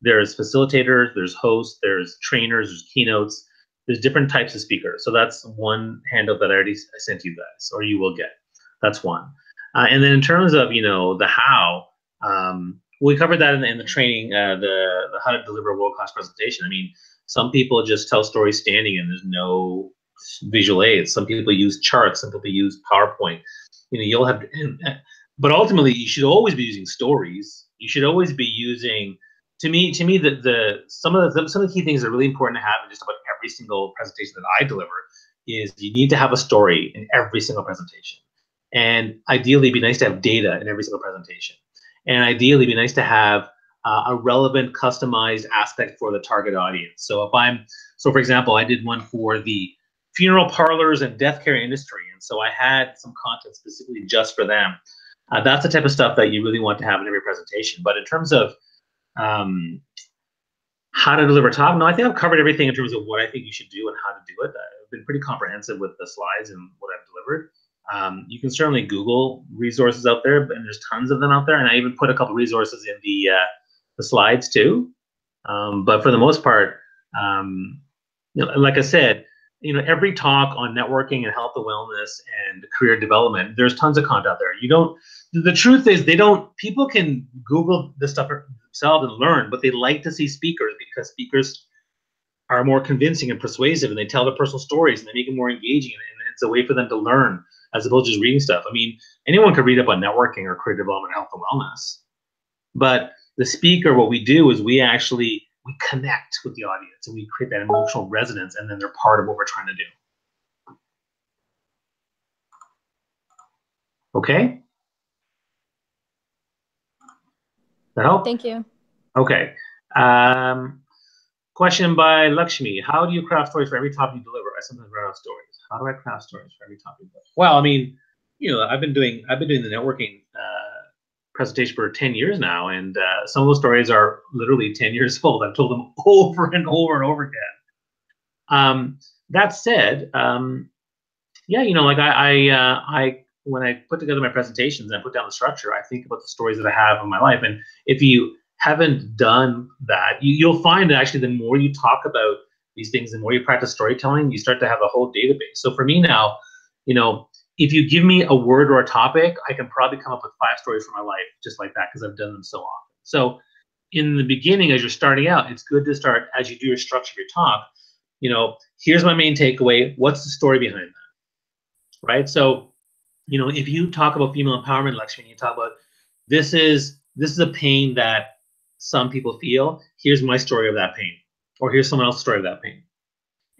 there's facilitators, there's hosts, there's trainers, there's keynotes, there's different types of speakers. So that's one handout that I already sent you guys, or you will get. That's one. And then in terms of, you know, the how, we covered that in the training, the how to deliver a world-class presentation. I mean, some people just tell stories standing and there's no visual aids. Some people use charts. Some people use PowerPoint. You know, you'll have, but ultimately, you should always be using stories. You should always be using. To me, some of the key things that are really important to have in just about every single presentation that I deliver is you need to have a story in every single presentation, and ideally, it'd be nice to have data in every single presentation, and ideally, it'd be nice to have a relevant, customized aspect for the target audience. So for example, I did one for the funeral parlors and death care industry, and so I had some content specifically just for them. That's the type of stuff that you really want to have in every presentation. But in terms of how to deliver a talk, no, I think I've covered everything in terms of what I think you should do and how to do it. I've been pretty comprehensive with the slides and what I've delivered. You can certainly Google resources out there, and there's tons of them out there. And I even put a couple resources in the slides too. But for the most part, you know, like I said, you know, every talk on networking and health and wellness and career development, there's tons of content out there. You don't. The truth is, people can Google this stuff themselves and learn, but they like to see speakers because speakers are more convincing and persuasive, and they tell their personal stories and they make it more engaging, and it's a way for them to learn as opposed to just reading stuff. I mean, anyone could read up on networking or career development, health and wellness, but the speaker, what we do is we connect with the audience and we create that emotional resonance, and then they're part of what we're trying to do. Okay? That help? Thank you. Okay. Question by Lakshmi. How do you craft stories for every topic you deliver? I sometimes run out of stories. How do I craft stories for every topic you deliver? Well, I mean, you know, I've been doing the networking presentation for 10 years now, and some of those stories are literally 10 years old. I've told them over and over and over again. That said, yeah, you know, like I when I put together my presentations and I put down the structure, I think about the stories that I have in my life. And if you haven't done that, you'll find that actually the more you talk about these things, the more you practice storytelling, you start to have a whole database. So for me now, you know, if you give me a word or a topic, I can probably come up with 5 stories for my life just like that because I've done them so often. So in the beginning, as you're starting out, it's good to start as you do your structure of your talk. You know, here's my main takeaway. What's the story behind that? Right? So, you know, if you talk about female empowerment, Lakshmi, you talk about this is a pain that some people feel. Here's my story of that pain, or here's someone else's story of that pain.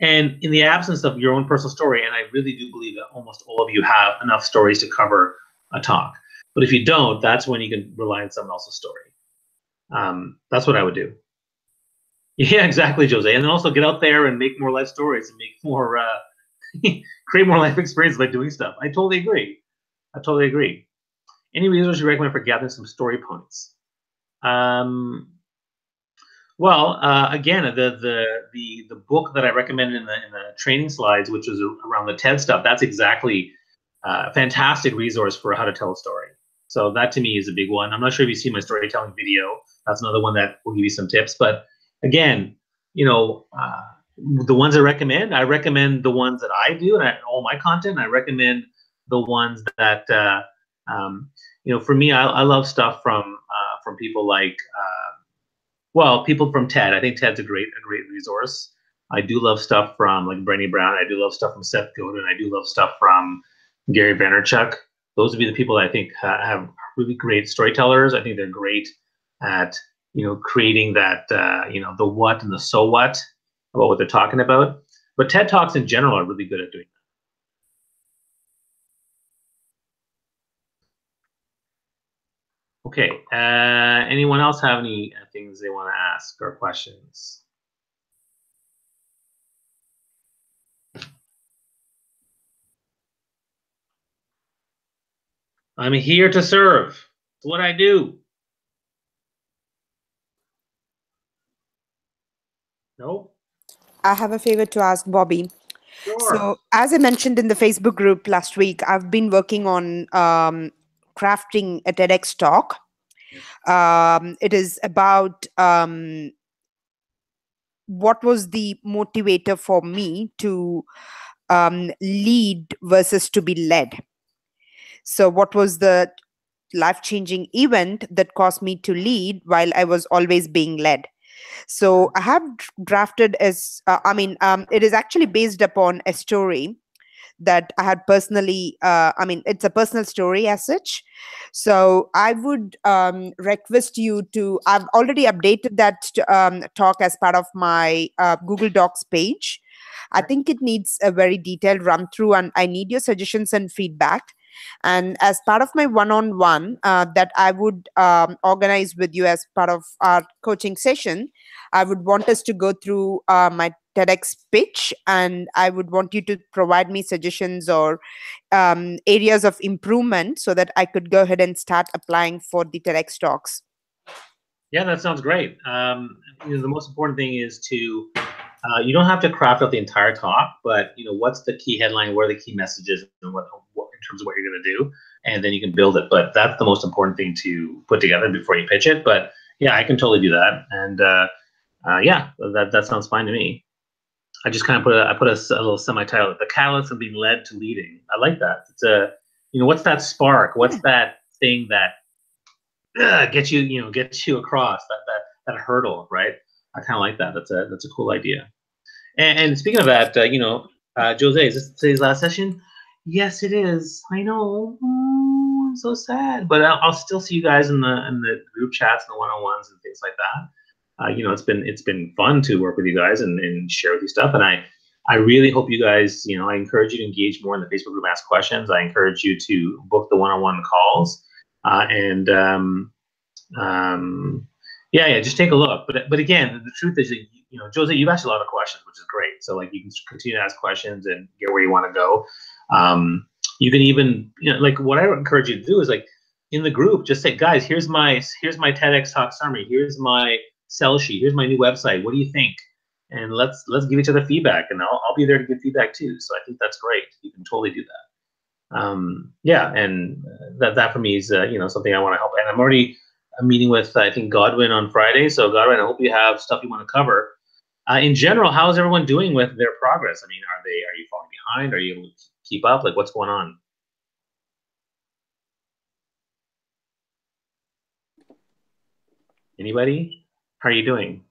And in the absence of your own personal story, and I really do believe that almost all of you have enough stories to cover a talk. But if you don't, that's when you can rely on someone else's story. That's what I would do. Yeah, exactly, Jose. And then also get out there and make more life stories and make more, create more life experiences by doing stuff. I totally agree. I totally agree. Any resources you recommend for gathering some story points? Well, again, the book that I recommended in the training slides, which was around the TED stuff, that's exactly a fantastic resource for how to tell a story. So that to me is a big one. I'm not sure if you see my storytelling video. That's another one that will give you some tips. But again, you know, the ones I recommend the ones that I do and all my content. I recommend the ones that you know, for me, I love stuff from people like. Well, people from TED. I think TED's a great resource. I do love stuff from like Brené Brown. I do love stuff from Seth Godin. I do love stuff from Gary Vaynerchuk. Those would be the people that I think have really great storytellers. I think they're great at creating that, the what and the so what about what they're talking about. But TED Talks in general are really good at doing that. Okay. Anyone else have any things they want to ask or questions? I'm here to serve. It's what I do. No? I have a favor to ask Bobby. Sure. So, as I mentioned in the Facebook group last week, I've been working on crafting a TEDx talk. It is about what was the motivator for me to lead versus to be led. So, what was the life-changing event that caused me to lead while I was always being led? So I have drafted as, it is actually based upon a story that I had personally, it's a personal story as such. So I would request you to, I've already updated that talk as part of my Google Docs page. I think it needs a very detailed run through, and I need your suggestions and feedback. And as part of my one-on-one that I would organize with you as part of our coaching session, I would want us to go through my TEDx pitch, and I would want you to provide me suggestions or areas of improvement so that I could go ahead and start applying for the TEDx talks. Yeah, that sounds great. The most important thing is to, you don't have to craft out the entire talk, but what's the key headline, what are the key messages, and what in terms of what you're going to do, and then you can build it. But that's the most important thing to put together before you pitch it. But yeah, I can totally do that, and yeah, that sounds fine to me. I just kind of put a little semi-title: "The Catalyst of Being Led to Leading." I like that. It's a, what's that spark? What's that thing that gets you across that hurdle, right? I kind of like that. That's a cool idea. And speaking of that, Jose, is this today's last session? Yes, it is. I know. Oh, I'm so sad, but I'll still see you guys in the group chats and the one-on-ones and things like that. It's been fun to work with you guys and share with you stuff. And I really hope you guys, I encourage you to engage more in the Facebook group, ask questions. I encourage you to book the one-on-one calls, yeah, just take a look. But again, the truth is that, Jose, you've asked a lot of questions, which is great. So like you can continue to ask questions and get where you want to go. You can even, like what I would encourage you to do is like in the group, just say, guys, here's my TEDx talk summary. Here's my sell sheet. Here's my new website. What do you think? And let's give each other feedback, and I'll be there to give feedback too. So I think that's great. You can totally do that. Yeah, and that for me is something I want to help. And I'm already meeting with I think Godwin on Friday. So Godwin, I hope you have stuff you want to cover. In general, how's everyone doing with their progress? I mean, are you falling behind? Are you able to keep up? Like, what's going on? Anybody? How are you doing?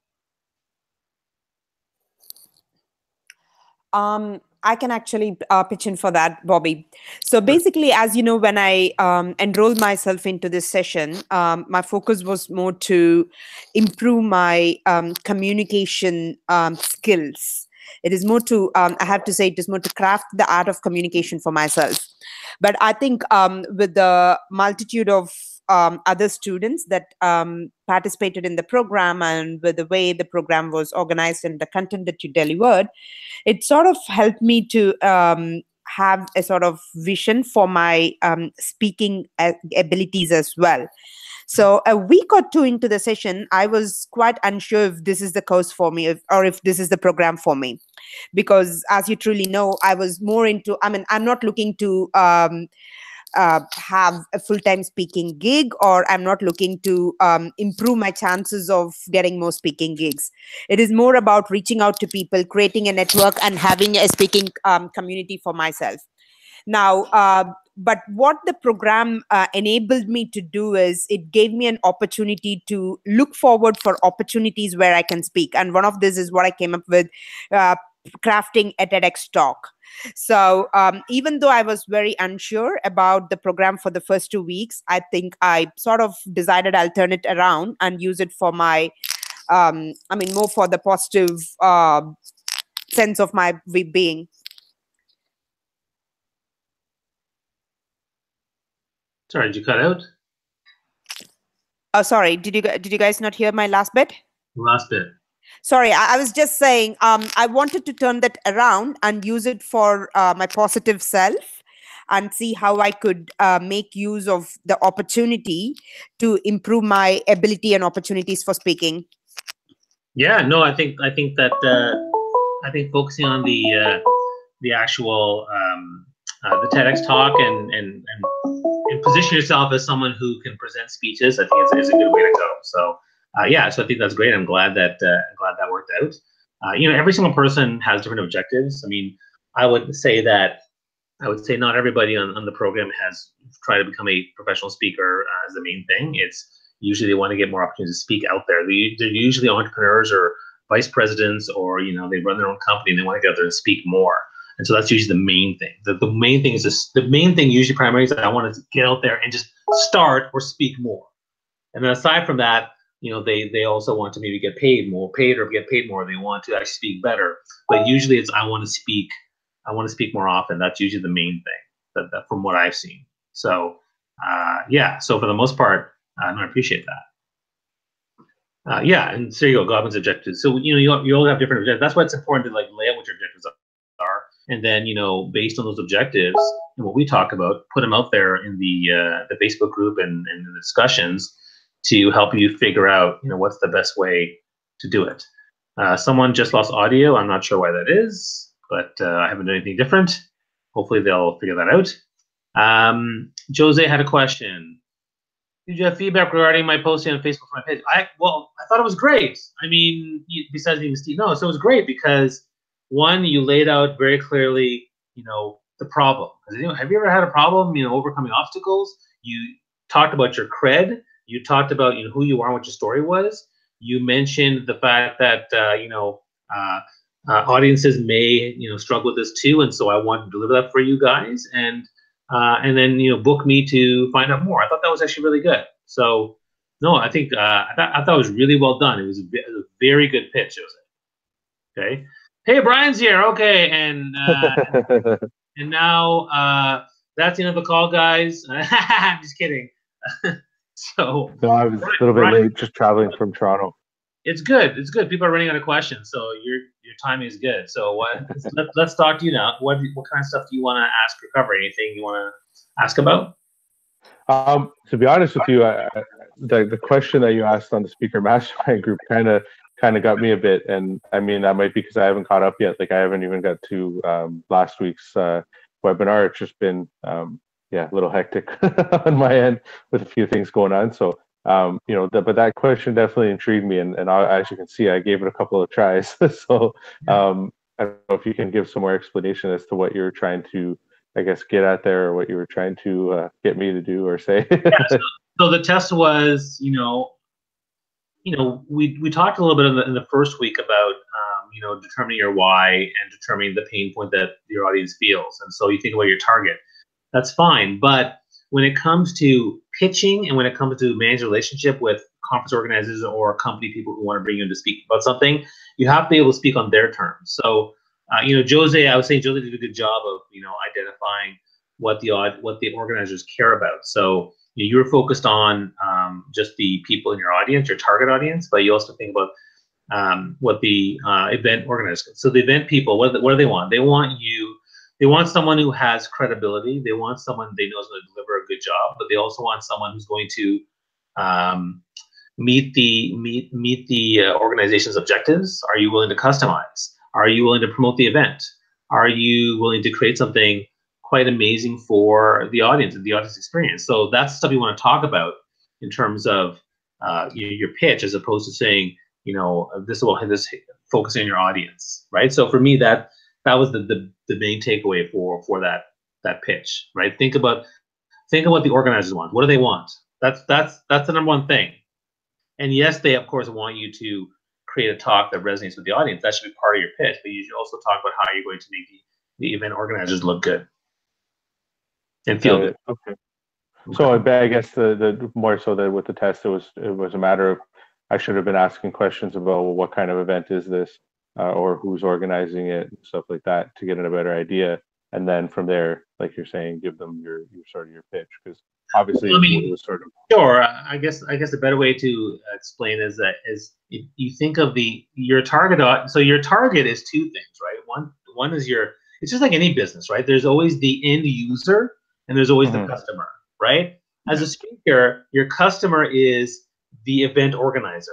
I can actually pitch in for that, Bobby. So basically, as you know, when I enrolled myself into this session, my focus was more to improve my communication skills. It is more to, I have to say, it is more to craft the art of communication for myself. But I think with the multitude of other students that participated in the program, and with the way the program was organized and the content that you delivered, it sort of helped me to have a sort of vision for my speaking abilities as well. So a week or two into the session, I was quite unsure if this is the course for me, or if this is the program for me. Because as you truly know, I was more into, I'm not looking to have a full-time speaking gig, or I'm not looking to improve my chances of getting more speaking gigs. It is more about reaching out to people, creating a network, and having a speaking community for myself. Now, but what the program enabled me to do is it gave me an opportunity to look forward for opportunities where I can speak. And one of this is what I came up with, crafting a TEDx talk. So even though I was very unsure about the program for the first 2 weeks, I think I sort of decided I'll turn it around and use it for my, more for the positive sense of my being. Sorry, did you cut out? Oh, sorry. Did you guys not hear my last bit? Last bit. Sorry, I was just saying I wanted to turn that around and use it for my positive self and see how I could make use of the opportunity to improve my ability and opportunities for speaking. Yeah, no, I think that I think focusing on the actual the TEDx talk and position yourself as someone who can present speeches, I think is a good way to go. So yeah, so I think that's great. I'm glad that worked out. Every single person has different objectives. I mean, I would say not everybody on the program has tried to become a professional speaker as the main thing. It's usually they want to get more opportunities to speak out there. They're usually entrepreneurs or vice presidents, or they run their own company and they want to get out there and speak more. And so that's usually the main thing. The main thing is the main thing usually primarily is that I want to get out there and just start or speak more. And then aside from that, they also want to maybe get paid more. They want to actually speak better. But usually it's I want to speak more often. That's usually the main thing that from what I've seen. So yeah. So for the most part, I appreciate that. Yeah, and so there you go, Godwin's objectives. So you all have different objectives. That's why it's important to lay out what your objectives are. And then, based on those objectives and what we talk about, put them out there in the Facebook group and the discussions to help you figure out, what's the best way to do it. Someone just lost audio. I'm not sure why that is, but I haven't done anything different. Hopefully they'll figure that out. Jose had a question. Did you have feedback regarding my posting on Facebook for my page? I thought it was great. I mean, besides being Steve, no, so it was great because one, you laid out very clearly, the problem. Have you ever had a problem, overcoming obstacles? You talked about your cred. You talked about, who you are and what your story was. You mentioned the fact that, audiences may, struggle with this too. And so I wanted to deliver that for you guys. And then, book me to find out more. I thought that was actually really good. So, no, I think, I thought it was really well done. It was a very good pitch, Jose. Okay. Hey, Brian's here. Okay, and now that's the end of the call, guys. I'm just kidding. So no, I was a little bit late, just traveling from Toronto. It's good. It's good. People are running out of questions, so your timing is good. So let's talk to you now. What kind of stuff do you want to ask or cover? Anything you want to ask about? To be honest with you, the question that you asked on the speaker mastermind group kind of got me a bit, and I mean that might be because I haven't caught up yet. Like I haven't even got to last week's webinar. It's just been a little hectic on my end with a few things going on. So but that question definitely intrigued me, and as you can see, I gave it a couple of tries. So I don't know if you can give some more explanation as to what you were trying to, I guess, get at there, or what you were trying to get me to do or say. So the test was, we talked a little bit in the first week about, determining your why and determining the pain point that your audience feels. And so you think about your target. That's fine. But when it comes to pitching and when it comes to manage a relationship with conference organizers or company people who want to bring you in to speak about something, you have to be able to speak on their terms. So, Jose, I was saying Jose did a good job of, identifying what the organizers care about. So you were focused on just the people in your audience, your target audience, but you also think about what the event organizers. So the event people, what do they want? They want someone who has credibility. They want someone they know is going to deliver a good job, but they also want someone who's going to meet the organization's objectives. Are you willing to customize? Are you willing to promote the event? Are you willing to create something quite amazing for the audience and the audience experience? So that's stuff you want to talk about in terms of your pitch, as opposed to saying, this will hit this, focusing on your audience, right? So for me, that was the main takeaway for that pitch, right? Think about what the organizers want. What do they want? That's the number one thing. And yes, they of course want you to create a talk that resonates with the audience. That should be part of your pitch, but you should also talk about how you're going to make the event organizers look good and feel good. Okay. So I guess the more so that with the test, it was a matter of I should have been asking questions about, well, what kind of event is this, or who's organizing it, and stuff like that, to get a better idea. And then from there, like you're saying, give them your sort of your pitch, because obviously it was sort of. Sure. I guess the better way to explain is if you think of your target. So your target is two things, right? One is it's just like any business, right? There's always the end user and there's always the customer, right? As a speaker, your customer is the event organizer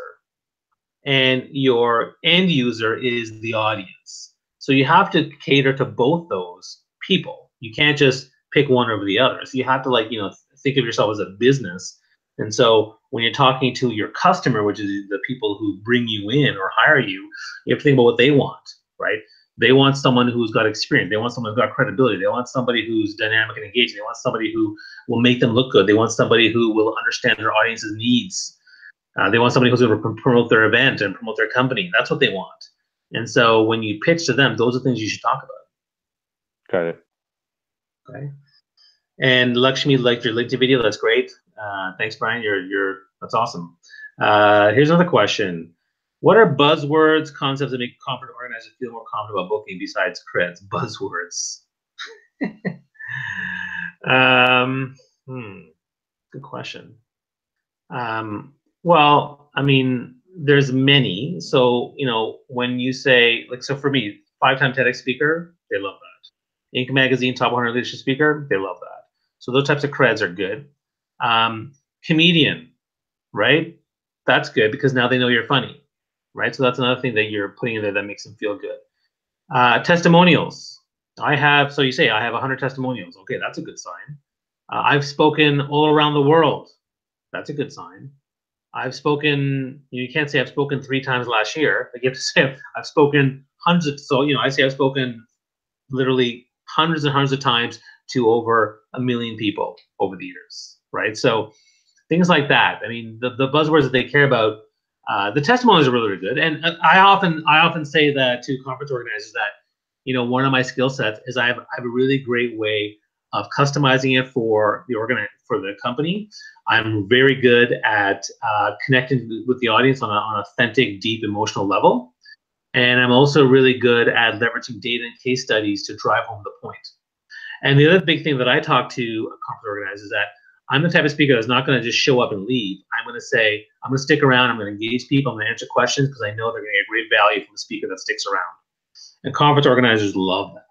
and your end user is the audience. So you have to cater to both those people. You can't just pick one over the other. So you have to think of yourself as a business. And so when you're talking to your customer, which is the people who bring you in or hire you, you have to think about what they want, right? They want someone who's got experience. They want someone who's got credibility. They want somebody who's dynamic and engaging. They want somebody who will make them look good. They want somebody who will understand their audience's needs. They want somebody who's going to promote their event and promote their company. That's what they want. And so when you pitch to them, those are things you should talk about. Got it. Okay. And Lakshmi liked your LinkedIn video. That's great. Thanks, Brian. That's awesome. Here's another question. What are buzzwords, concepts that make confident organizers feel more confident about booking besides creds? Buzzwords. Good question. Well, I mean, there's many. So, when you say, so for me, 5-time TEDx speaker, they love that. Inc. Magazine Top 100 Leadership Speaker, they love that. So those types of creds are good. Comedian, right? That's good because now they know you're funny, right? So that's another thing that you're putting in there that makes them feel good. Testimonials. So you say, I have 100 testimonials. Okay, that's a good sign. I've spoken all around the world. That's a good sign. I've spoken, you can't say I've spoken 3 times last year. Like you have to say I've spoken hundreds. So, I say I've spoken literally hundreds and hundreds of times to over 1 million people over the years, right? So things like that. I mean, the buzzwords that they care about, the testimonials are really, really good. And I often say that to conference organizers that, one of my skill sets is I have a really great way of customizing it for the company. I'm very good at connecting with the audience on an authentic, deep, emotional level. And I'm also really good at leveraging data and case studies to drive home the point. And the other big thing that I talk to conference organizers is that I'm the type of speaker that's not going to just show up and leave. I'm going to say, I'm going to stick around, I'm going to engage people, I'm going to answer questions because I know they're going to get great value from the speaker that sticks around. And conference organizers love that.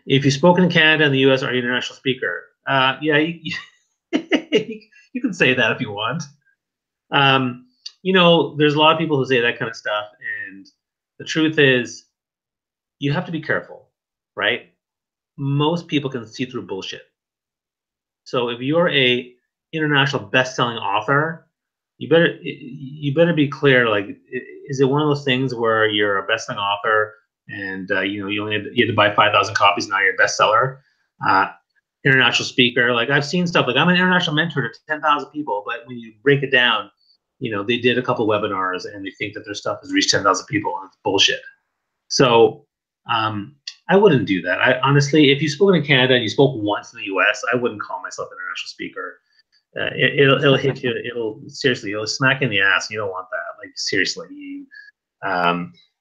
If you've spoken in Canada and the US, are you an international speaker? Yeah, you can say that if you want. There's a lot of people who say that kind of stuff, and the truth is, you have to be careful, right? Most people can see through bullshit. So if you're a international best-selling author, you better be clear. Like, is it one of those things where you're a best-selling author and you had to buy 5,000 copies, now you're a bestseller? International speaker, like I've seen stuff like I'm an international mentor to 10,000 people, but when you break it down, they did a couple webinars and they think that their stuff has reached 10,000 people, and it's bullshit. So I wouldn't do that. I honestly, if you've spoken in Canada and you spoke once in the US, I wouldn't call myself an international speaker. It'll hit you. It'll smack you in the ass. You don't want that. Like, seriously,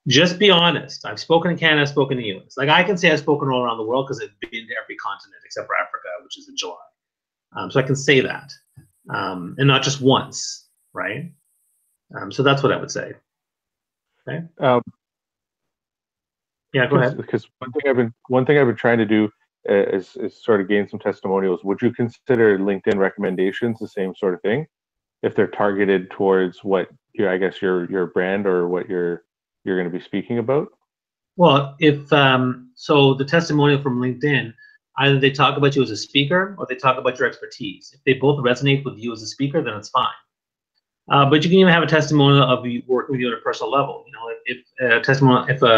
just be honest. I've spoken in Canada, I've spoken in the US. Like, I can say I've spoken all around the world because I've been to every continent except for Africa, which is in July. So I can say that, and not just once, right? So that's what I would say. Okay. Yeah, go ahead. Because one thing I've been trying to do is sort of gain some testimonials. Would you consider LinkedIn recommendations the same sort of thing, if they're targeted towards what your brand or what you're going to be speaking about? Well, if so, the testimonial from LinkedIn, either they talk about you as a speaker or they talk about your expertise. If they both resonate with you as a speaker, then it's fine. But you can even have a testimonial of you working with you at a personal level. If a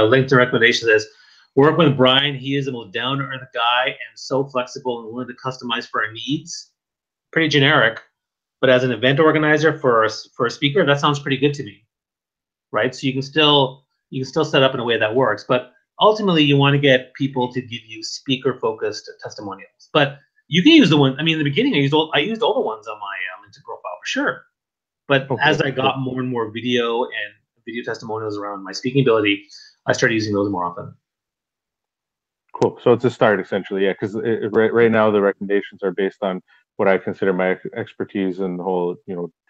LinkedIn recommendation says, work with Brian, he is the most down-to-earth guy and so flexible and willing to customize for our needs. Pretty generic, but as an event organizer for a speaker, that sounds pretty good to me, right? So you can still you can still set up in a way that works. But ultimately, you want to get people to give you speaker-focused testimonials. But you can use the one. I mean, in the beginning, I used all the ones on my LinkedIn profile for sure. But as I got more and more video testimonials around my speaking ability, I started using those more often. Cool. So it's a start, essentially, yeah. Because right now the recommendations are based on what I consider my expertise and the whole,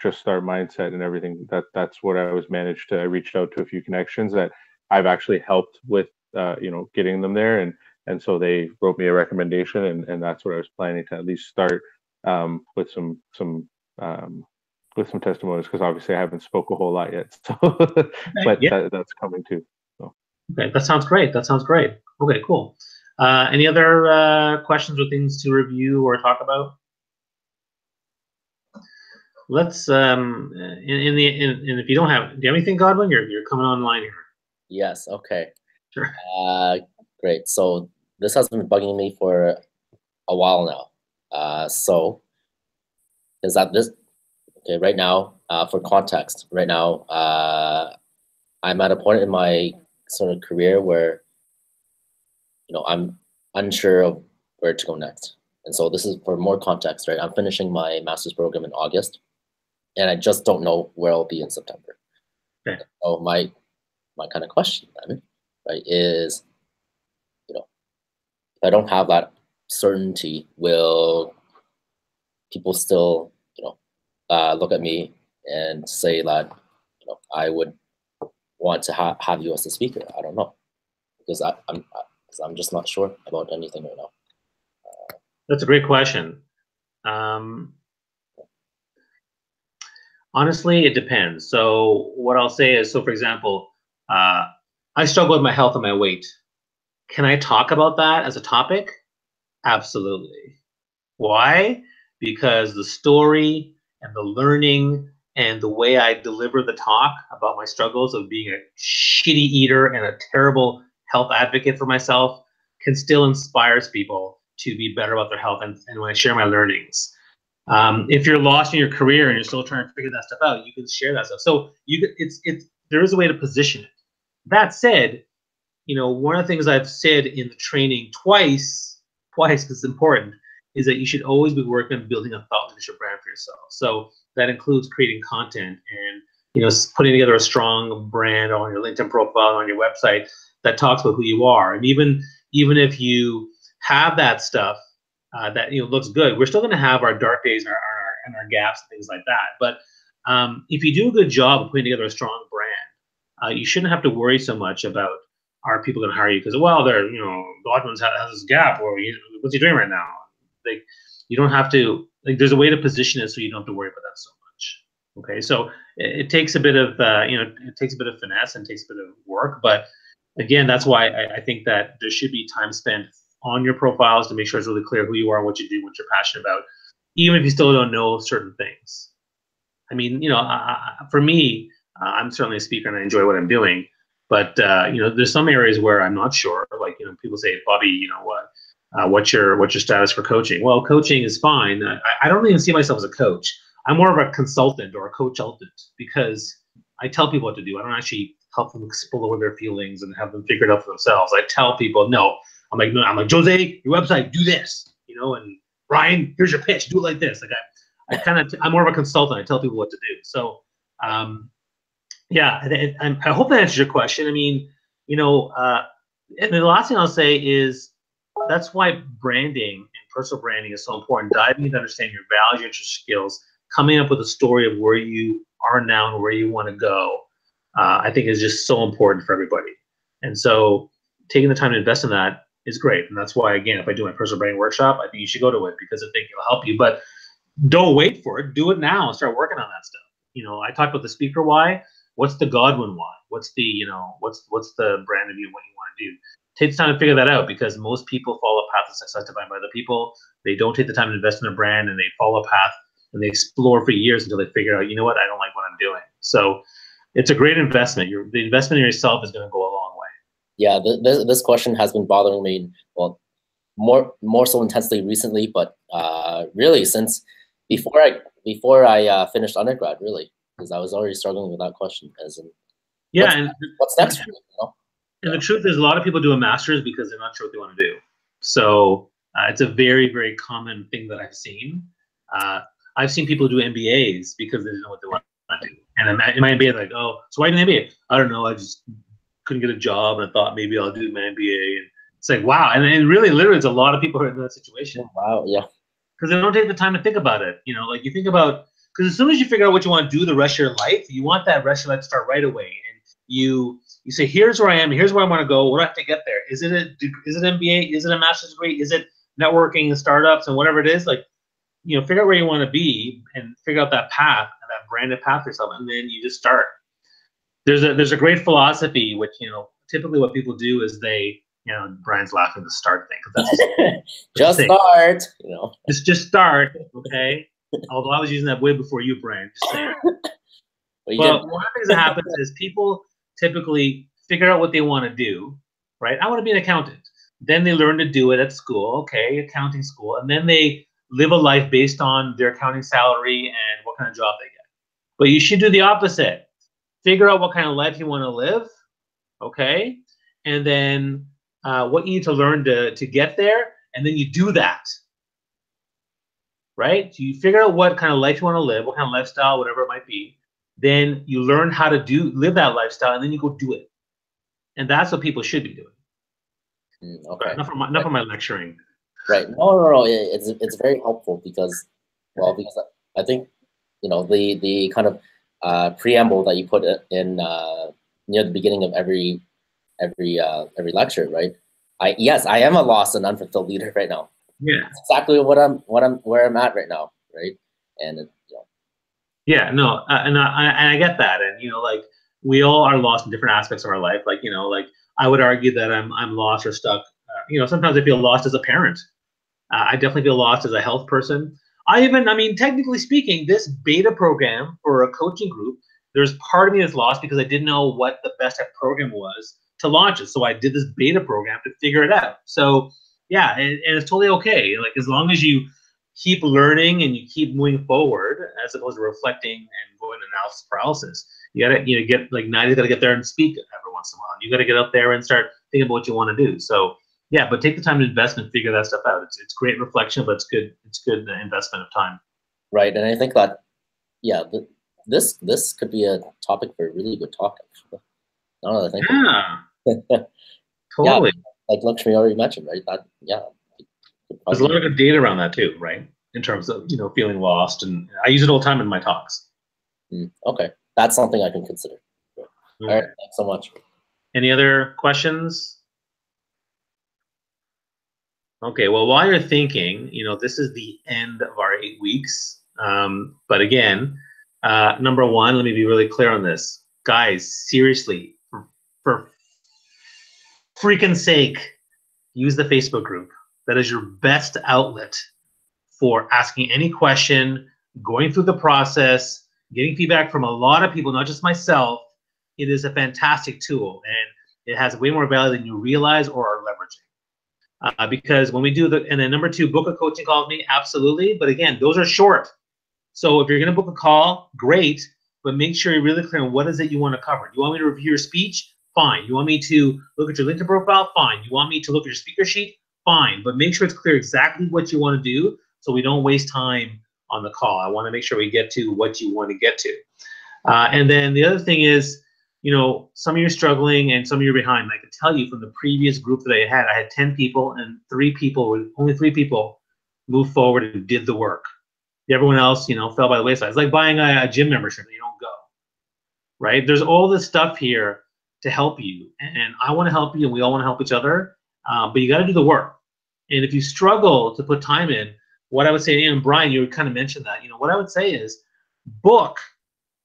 just start mindset and everything. That's what I was managed to. I reached out to a few connections that I've actually helped with, getting them there, and so they wrote me a recommendation, and that's what I was planning to at least start with some testimonials, because obviously I haven't spoke a whole lot yet. So, but yeah. That's coming too. So. Okay, that sounds great. Okay, cool. Any other questions or things to review or talk about? Let's if you don't have, do you have anything, Godwin? You're coming online here. Yes. Okay. Sure. Great. So this has been bugging me for a while now. So is that this? Okay. Right now, for context, right now, I'm at a point in my sort of career where, I'm unsure of where to go next. And so this is for more context, right? I'm finishing my master's program in August, and I just don't know where I'll be in September. Okay. So my kind of question then, right, is, if I don't have that certainty, will people still, look at me and say that, I would want to have you as a speaker? I don't know, because I'm just not sure about anything right now. That's a great question. Honestly, it depends. So what I'll say is, for example, I struggle with my health and my weight. Can I talk about that as a topic? Absolutely. Why? Because the story and the learning and the way I deliver the talk about my struggles of being a shitty eater and a terrible health advocate for myself can still inspire people to be better about their health, and when I share my learnings. If you're lost in your career and you're still trying to figure that stuff out, you can share that stuff. So there is a way to position it. That said, one of the things I've said in the training twice, because it's important, is that you should always be working on building a thought leadership brand for yourself. So that includes creating content and putting together a strong brand on your LinkedIn profile, on your website that talks about who you are. And even if you have that stuff that looks good, we're still going to have our dark days and our gaps and things like that. But if you do a good job of putting together a strong brand, you shouldn't have to worry so much about, are people going to hire you? Because, well, they're, Godwin has this gap, or what's he doing right now? Like, you don't have to, there's a way to position it so you don't have to worry about that so much. Okay, so it takes a bit of, it takes a bit of finesse and takes a bit of work. But again, that's why I think that there should be time spent on your profiles to make sure it's really clear who you are, what you do, what you're passionate about, even if you still don't know certain things. I mean, for me, I'm certainly a speaker and I enjoy what I'm doing. But there's some areas where I'm not sure. Like, people say, Bobby, what's your status for coaching? Well, coaching is fine. I don't even see myself as a coach. I'm more of a consultant or a coachaltant, because I tell people what to do. I don't actually help them explore their feelings and have them figure it out for themselves. I tell people, no. I'm like, Jose, your website, do this. And Brian, here's your pitch, do it like this. Like I'm more of a consultant. I tell people what to do. So yeah, I hope that answers your question. I mean, and the last thing I'll say is, that's why branding and personal branding is so important. Diving into understanding your values, your skills, coming up with a story of where you are now and where you want to go, I think is just so important for everybody. And so taking the time to invest in that is great. And that's why, again, if I do my personal branding workshop, I think you should go to it, because I think it'll help you. But don't wait for it. Do it now and start working on that stuff. I talked about the speaker why. What's the Godwin why? What's the, what's the brand of you, what you want to do? Take the time to figure that out, because most people follow a path of success defined by other people. They don't take the time to invest in their brand, and they follow a path and they explore for years until they figure out, what, I don't like what I'm doing. So it's a great investment. The investment in yourself is going to go a long way. Yeah, this question has been bothering me, well, more so intensely recently, but really since before I finished undergrad, really, because I was already struggling with that question. As in, Yeah, and what's next for you, you know? And the truth is, a lot of people do a master's because they're not sure what they want to do. So it's a very, very common thing that I've seen. I've seen people do MBAs because they didn't know what they want to do. And in my MBA, like, oh, so why did an MBA? I don't know. I just couldn't get a job, and I thought maybe I'll do my MBA. And it's like, wow. And really, literally, it's a lot of people who are in that situation. Wow, yeah. Because they don't take the time to think about it. You know, like you think about, because as soon as you figure out what you want to do the rest of your life, you want that rest of your life to start right away. And you say, here's where I am, here's where I want to go. What do I have to get there? Is it an MBA? Is it a master's degree? Is it networking and startups and whatever it is? Like, you know, figure out where you want to be and figure out that path, that branded path for yourself, and then you just start. There's a great philosophy, which, you know, typically what people do is they, you know, Brian's laughing at the start thing. That's just start, you know. Just start, okay? Although I was using that way before you, Brian. Just saying. Well, one of the things that happens is people typically figure out what they want to do, right? I want to be an accountant. Then they learn to do it at school, okay, accounting school, and then they live a life based on their accounting salary and what kind of job they get. But you should do the opposite. Figure out what kind of life you want to live, okay? And then what you need to learn to get there, and then you do that, right? So you figure out what kind of life you want to live, what kind of lifestyle, whatever it might be. Then you learn how to live that lifestyle, and then you go do it. And that's what people should be doing. Okay. Enough of my lecturing. Right. No. It's very helpful because I think, you know, the kind of preamble that you put in near the beginning of every lecture, right? I am a lost and unfulfilled leader right now. Yeah. That's exactly where I'm at right now, right? And you know. Yeah, no, and I get that, and you know, like we all are lost in different aspects of our life. Like, you know, like I would argue that I'm lost or stuck. You know, sometimes I feel lost as a parent. I definitely feel lost as a health person. I mean, technically speaking, this beta program for a coaching group, there's part of me that's lost because I didn't know what the best program was to launch it. So I did this beta program to figure it out. So yeah, and it's totally okay. Like as long as you keep learning and you keep moving forward, as opposed to reflecting and going to analysis paralysis. You gotta, you know, get like now you gotta get there and speak every once in a while. You gotta get up there and start thinking about what you want to do. So yeah, but take the time to invest and figure that stuff out. It's great reflection, but it's good investment of time. Right, and I think that this could be a topic for a really good talk. Actually, now that I think. Yeah. Totally. Yeah, like Lakshmi already mentioned, right? There's a lot of good data around that too, right? In terms of, you know, feeling lost, and I use it all the time in my talks. Okay, that's something I can consider. Okay. All right, thanks so much. Any other questions? Okay, well, while you're thinking, you know, this is the end of our 8 weeks. But again, number one, let me be really clear on this. Guys, seriously, for freaking sake, use the Facebook group. That is your best outlet for asking any question, going through the process, getting feedback from a lot of people, not just myself. It is a fantastic tool, and it has way more value than you realize or are leveraging. Because when we do and then number two, book a coaching call with me, absolutely. But again, those are short. So if you're going to book a call, great, but make sure you're really clear on what is it you want to cover. You want me to review your speech? Fine. You want me to look at your LinkedIn profile? Fine. You want me to look at your speaker sheet? Fine. But make sure it's clear exactly what you want to do so we don't waste time on the call. I want to make sure we get to what you want to get to. And then the other thing is, you know, some of you are struggling and some of you are behind. I can tell you from the previous group that I had 10 people, and only three people moved forward and did the work. Everyone else, you know, fell by the wayside. It's like buying a gym membership and you don't go, right? There's all this stuff here to help you, and I want to help you, and we all want to help each other, but you got to do the work. And if you struggle to put time in, what I would say, and Brian, you kind of mentioned that, you know, what I would say is book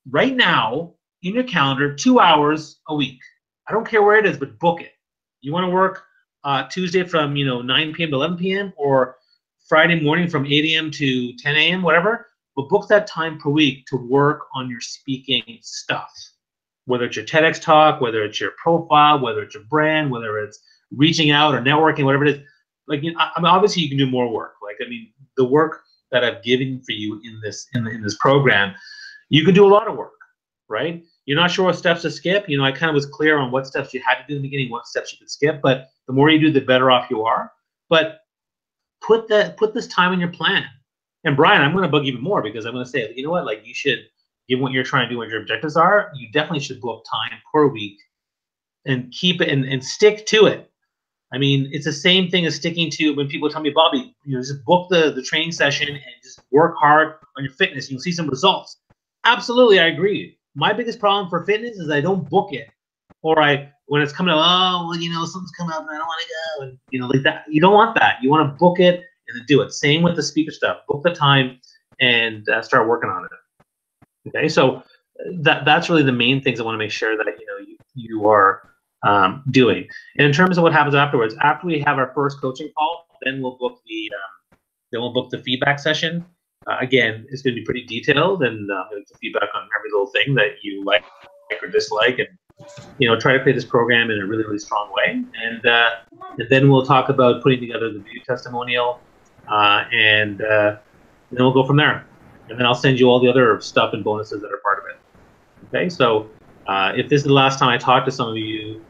right now in your calendar 2 hours a week. I don't care where it is, but book it. You want to work Tuesday from, you know, 9 p.m. to 11 p.m. or Friday morning from 8 a.m. to 10 a.m., whatever, but book that time per week to work on your speaking stuff. Whether it's your TEDx talk, whether it's your profile, whether it's your brand, whether it's reaching out or networking, whatever it is. Like, you know, I mean, obviously you can do more work. Like, I mean, the work that I've given for you in this program, you can do a lot of work, right? you're not sure what steps to skip. I kind of was clear on what steps you had to do in the beginning, what steps you could skip. But the more you do, the better off you are. But put this time in your plan. And Brian, I'm going to bug even more because I'm going to say, you know what, like you should, given what you're trying to do, what your objectives are, you definitely should book time per week and keep it and stick to it. I mean, it's the same thing as sticking to when people tell me, Bobby, just book the training session and just work hard on your fitness. And you'll see some results. Absolutely, I agree. My biggest problem for fitness is I don't book it, or when it's coming up, something's coming up and I don't want to go, and like that. You don't want that. You want to book it and then do it. Same with the speaker stuff. Book the time and start working on it. Okay, so that's really the main things I want to make sure that you are doing. And in terms of what happens afterwards, after we have our first coaching call, then we'll book the feedback session. Again, it's going to be pretty detailed and the feedback on every little thing that you like or dislike, and try to create this program in a really, really strong way. And then we'll talk about putting together the video testimonial, and then we'll go from there. And then I'll send you all the other stuff and bonuses that are part of it. Okay, so if this is the last time I talk to some of you,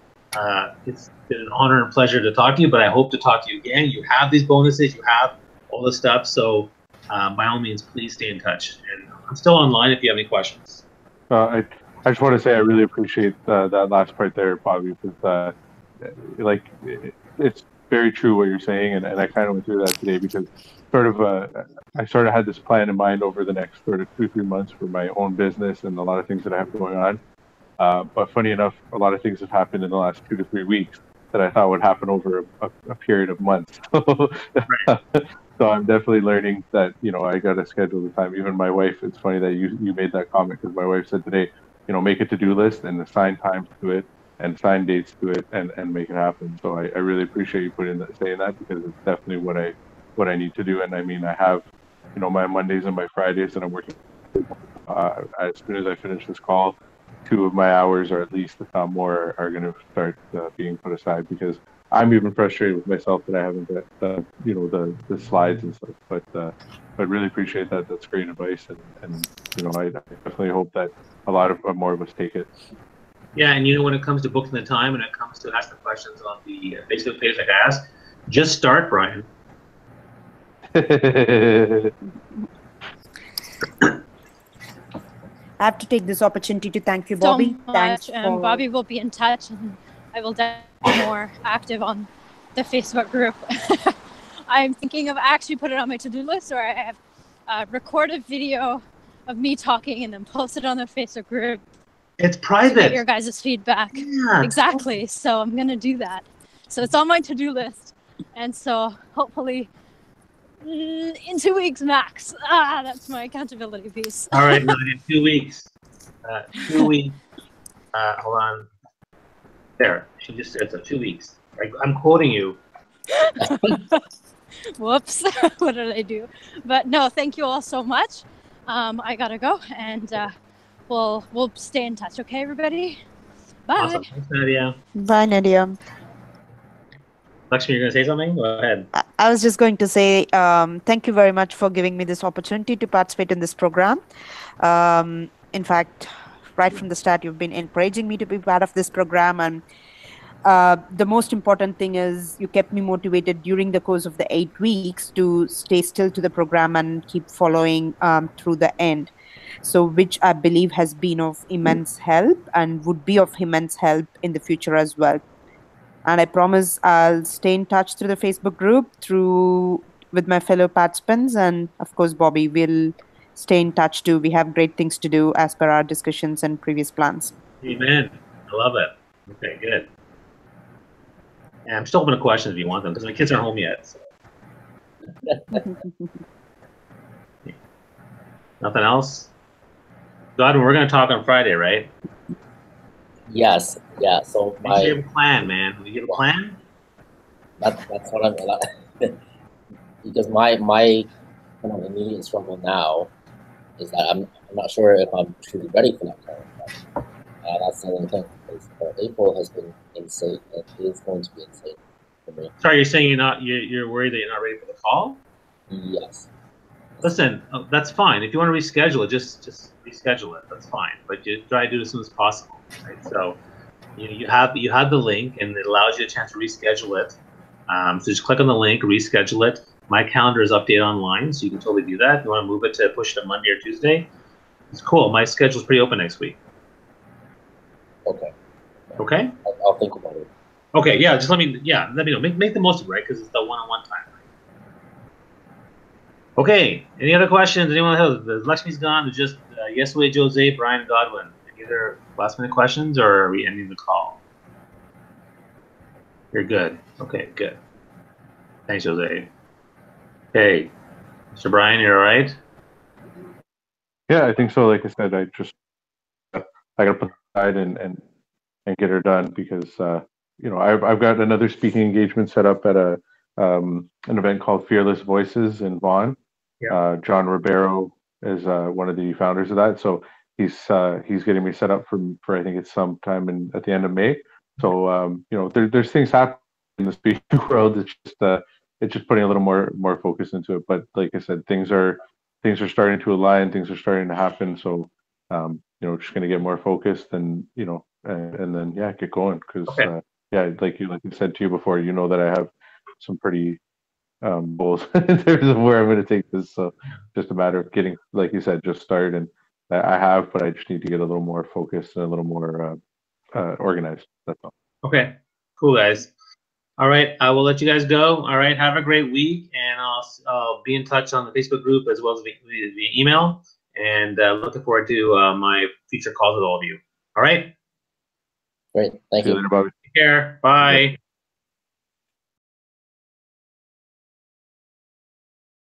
it's been an honor and pleasure to talk to you, but I hope to talk to you again. You have these bonuses, you have all this stuff, so by all means, please stay in touch. And I'm still online if you have any questions. I just want to say I really appreciate that last part there, Bobby, because it's very true what you're saying, and I kind of went through that today because I sort of had this plan in mind over the next sort of 2-3 months for my own business and a lot of things that I have going on. But funny enough, a lot of things have happened in the last 2 to 3 weeks that I thought would happen over a period of months. So I'm definitely learning that, I got to schedule the time. Even my wife, it's funny that you made that comment because my wife said today, make a to-do list and assign times to it and assign dates to it and make it happen. So I really appreciate you saying that because it's definitely what I need to do. And I mean, I have, my Mondays and my Fridays that I'm working. As soon as I finish this call, 2 of my hours, or at least if not more, are going to start being put aside because I'm even frustrated with myself that I haven't got the slides and stuff. But I really appreciate that. That's great advice, and I definitely hope that a lot of more of us take it. Yeah, and when it comes to booking the time and it comes to asking questions on the Facebook page, like I asked, just start, Brian. I have to take this opportunity to thank you, Bobby. So much, and Bobby will be in touch, and I will definitely be more active on the Facebook group. I'm thinking of actually put it on my to-do list, or I have record a video of me talking and then post it on the Facebook group. It's private. To get your guys' feedback. Yeah. Exactly. So I'm gonna do that. So it's on my to-do list, and so hopefully in 2 weeks max. That's my accountability piece. All right, Nadia, 2 weeks. 2 weeks. Hold on. There, she just said so. 2 weeks. I'm quoting you. Whoops. What did I do? But no, thank you all so much. I gotta go, and we'll stay in touch. Okay, everybody. Bye. Awesome. Thanks, Nadia. Bye, Nadia. Lakshmi, you're going to say something? Go ahead. I was just going to say thank you very much for giving me this opportunity to participate in this program. In fact, right from the start, you've been encouraging me to be part of this program. And the most important thing is you kept me motivated during the course of the 8 weeks to stay still to the program and keep following through the end. So which I believe has been of immense help and would be of immense help in the future as well. And I promise I'll stay in touch through the Facebook group, with my fellow participants. And of course, Bobby, will stay in touch too. We have great things to do as per our discussions and previous plans. Amen. I love it. Okay, good. And I'm still open to questions if you want them, because my kids aren't home yet. So. Nothing else? Godwin, we're going to talk on Friday, right? Yes. Yeah. So you have a plan, man. Do you have a plan? That's what I'm because my kind of immediate struggle now is that I'm not sure if I'm truly ready for that kind of plan. That's the only thing. April has been insane. It is going to be insane for me. Sorry, you're saying you're worried that you're not ready for the call? Yes. Listen, that's fine. If you want to reschedule it, just reschedule it. That's fine. But you try to do it as soon as possible, right? So you have the link, and it allows you a chance to reschedule it. So just click on the link, reschedule it. My calendar is updated online, so you can totally do that. If you want to move it to push it to Monday or Tuesday, it's cool. My schedule's pretty open next week. Okay. Okay. I'll think about it. Okay. Yeah. Just let me know. Make the most of it, right? Because it's the one-on-one time. Okay. Any other questions? Anyone else? Lakshmi's gone. There's just Yesway, Jose, Brian, Godwin. Any other last-minute questions, or are we ending the call? You're good. Okay. Good. Thanks, Jose. Hey, Mr. Brian, you're all right? Yeah, I think so. Like I said, I gotta put aside and get her done because you know I've got another speaking engagement set up at an event called Fearless Voices in Vaughan. Yeah. John Ribeiro is one of the founders of that, so he's getting me set up for I think it's sometime at the end of May. So you know there's things happening in the speaking world. It's just putting a little more focus into it. But like I said, things are starting to align. Things are starting to happen. So you know, just going to get more focused and you know, and then yeah, get going because yeah, like you said to you before, you know that I have some pretty goals in terms of where I'm going to take this. So just a matter of getting, like you said, just started. And I have, but I just need to get a little more focused and a little more organized. That's all. Okay, cool, guys. All right, I will let you guys go. All right, have a great week, and I'll be in touch on the Facebook group as well as via email. And looking forward to my future calls with all of you. All right. Great. Thank you. See you later, Bobby. Take care. Bye.